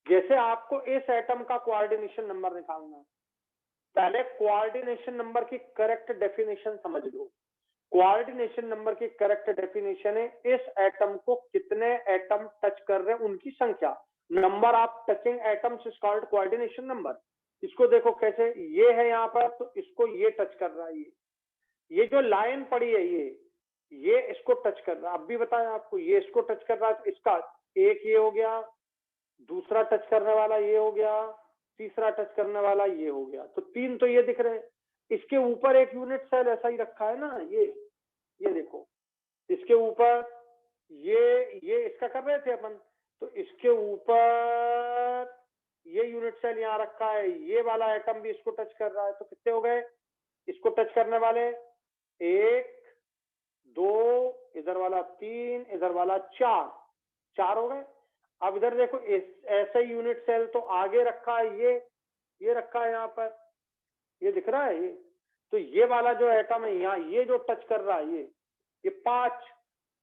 Speaker 1: जैसे आपको इस एटम का कोऑर्डिनेशन नंबर निकालना है, पहले कोऑर्डिनेशन नंबर की करेक्ट डेफिनेशन समझ लो। कोऑर्डिनेशन नंबर की करेक्ट डेफिनेशन है इस एटम को कितने एटम टच कर रहे हैं उनकी संख्या। Number of touching atoms is called coordination number. इसको देखो कैसे, ये है यहाँ पर, तो इसको ये टच कर रहा है, ये जो लाइन पड़ी है ये इसको टच कर रहा है। अब भी बताया आपको, ये इसको टच कर रहा है, तो इसका एक ये हो गया, दूसरा टच करने वाला ये हो गया, तीसरा टच करने वाला ये हो गया, तो 3 तो ये दिख रहे हैं। इसके ऊपर एक यूनिट सेल ऐसा ही रखा है ना, ये देखो, इसके ऊपर ये इसका कर रहे थे अपन, तो इसके ऊपर ये यूनिट सेल यहाँ रखा है, ये वाला एटम भी इसको टच कर रहा है, तो कितने हो गए इसको टच करने वाले? 1 2, इधर वाला 3, इधर वाला 4 हो गए। अब इधर देखो, ऐसे यूनिट सेल तो आगे रखा है, ये रखा है यहाँ पर, ये दिख रहा है ये, तो ये वाला जो एटम है यहाँ, ये जो टच कर रहा है ये 5,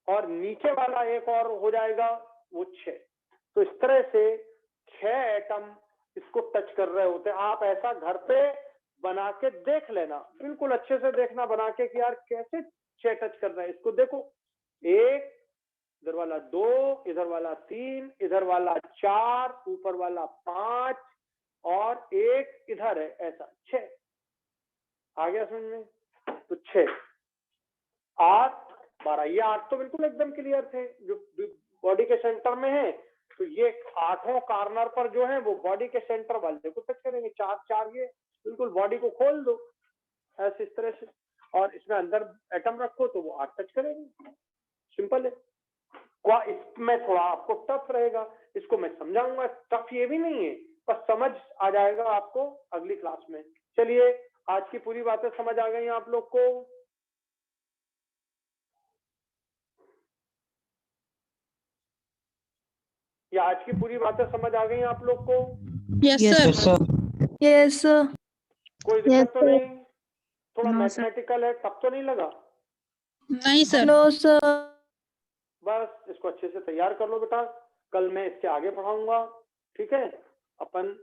Speaker 1: और नीचे वाला एक और हो जाएगा वो 6। तो इस तरह से 6 एटम इसको टच कर रहे होते हैं। आप ऐसा घर पे बना के देख लेना, बिल्कुल अच्छे से देखना बना के कि यार कैसे 6 टच कर रहे हैं। इसको देखो, 1, इधर वाला 2, इधर वाला 3, इधर वाला 4, ऊपर वाला 5 और 1 इधर है, ऐसा 6 आ गया समझ में। तो 6 8 12, ये 8 तो बिल्कुल एकदम क्लियर थे, जो बॉडी के सेंटर में है, तो ये 8 कॉर्नर पर जो है वो बॉडी के सेंटर वाले को टच करेंगे। 4 ये बिल्कुल बॉडी को खोल दो ऐसे, इस तरह से, और इसमें अंदर एटम रखो तो वो 8 टच करेंगे। सिंपल है। इसमें थोड़ा आपको टफ रहेगा, इसको मैं समझाऊंगा, टफ ये भी नहीं है, बस समझ आ जाएगा आपको अगली क्लास में। चलिए, आज की पूरी बातें समझ आ गई आप लोग को? या आज की पूरी बातें समझ आ गई आप लोग को?
Speaker 2: Yes sir.
Speaker 3: Yes sir.
Speaker 1: कोई दिक्कत तो नहीं? थोड़ा मैथमेटिकल है, टफ तो नहीं लगा?
Speaker 2: नहीं सर।
Speaker 3: No sir.
Speaker 1: बस इसको अच्छे से तैयार कर लो बेटा, कल मैं इसके आगे पढ़ाऊंगा। ठीक है, अपन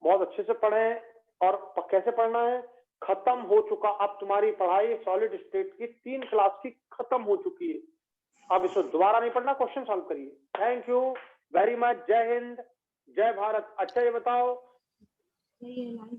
Speaker 1: बहुत अच्छे से पढ़ें। और कैसे पढ़ना है, खत्म हो चुका अब तुम्हारी पढ़ाई सॉलिड स्टेट की 3 क्लास की खत्म हो चुकी है। अब इसको दोबारा नहीं पढ़ना, क्वेश्चन सॉल्व करिए। Thank you very much. जय हिंद, जय भारत। अच्छा ये बताओ,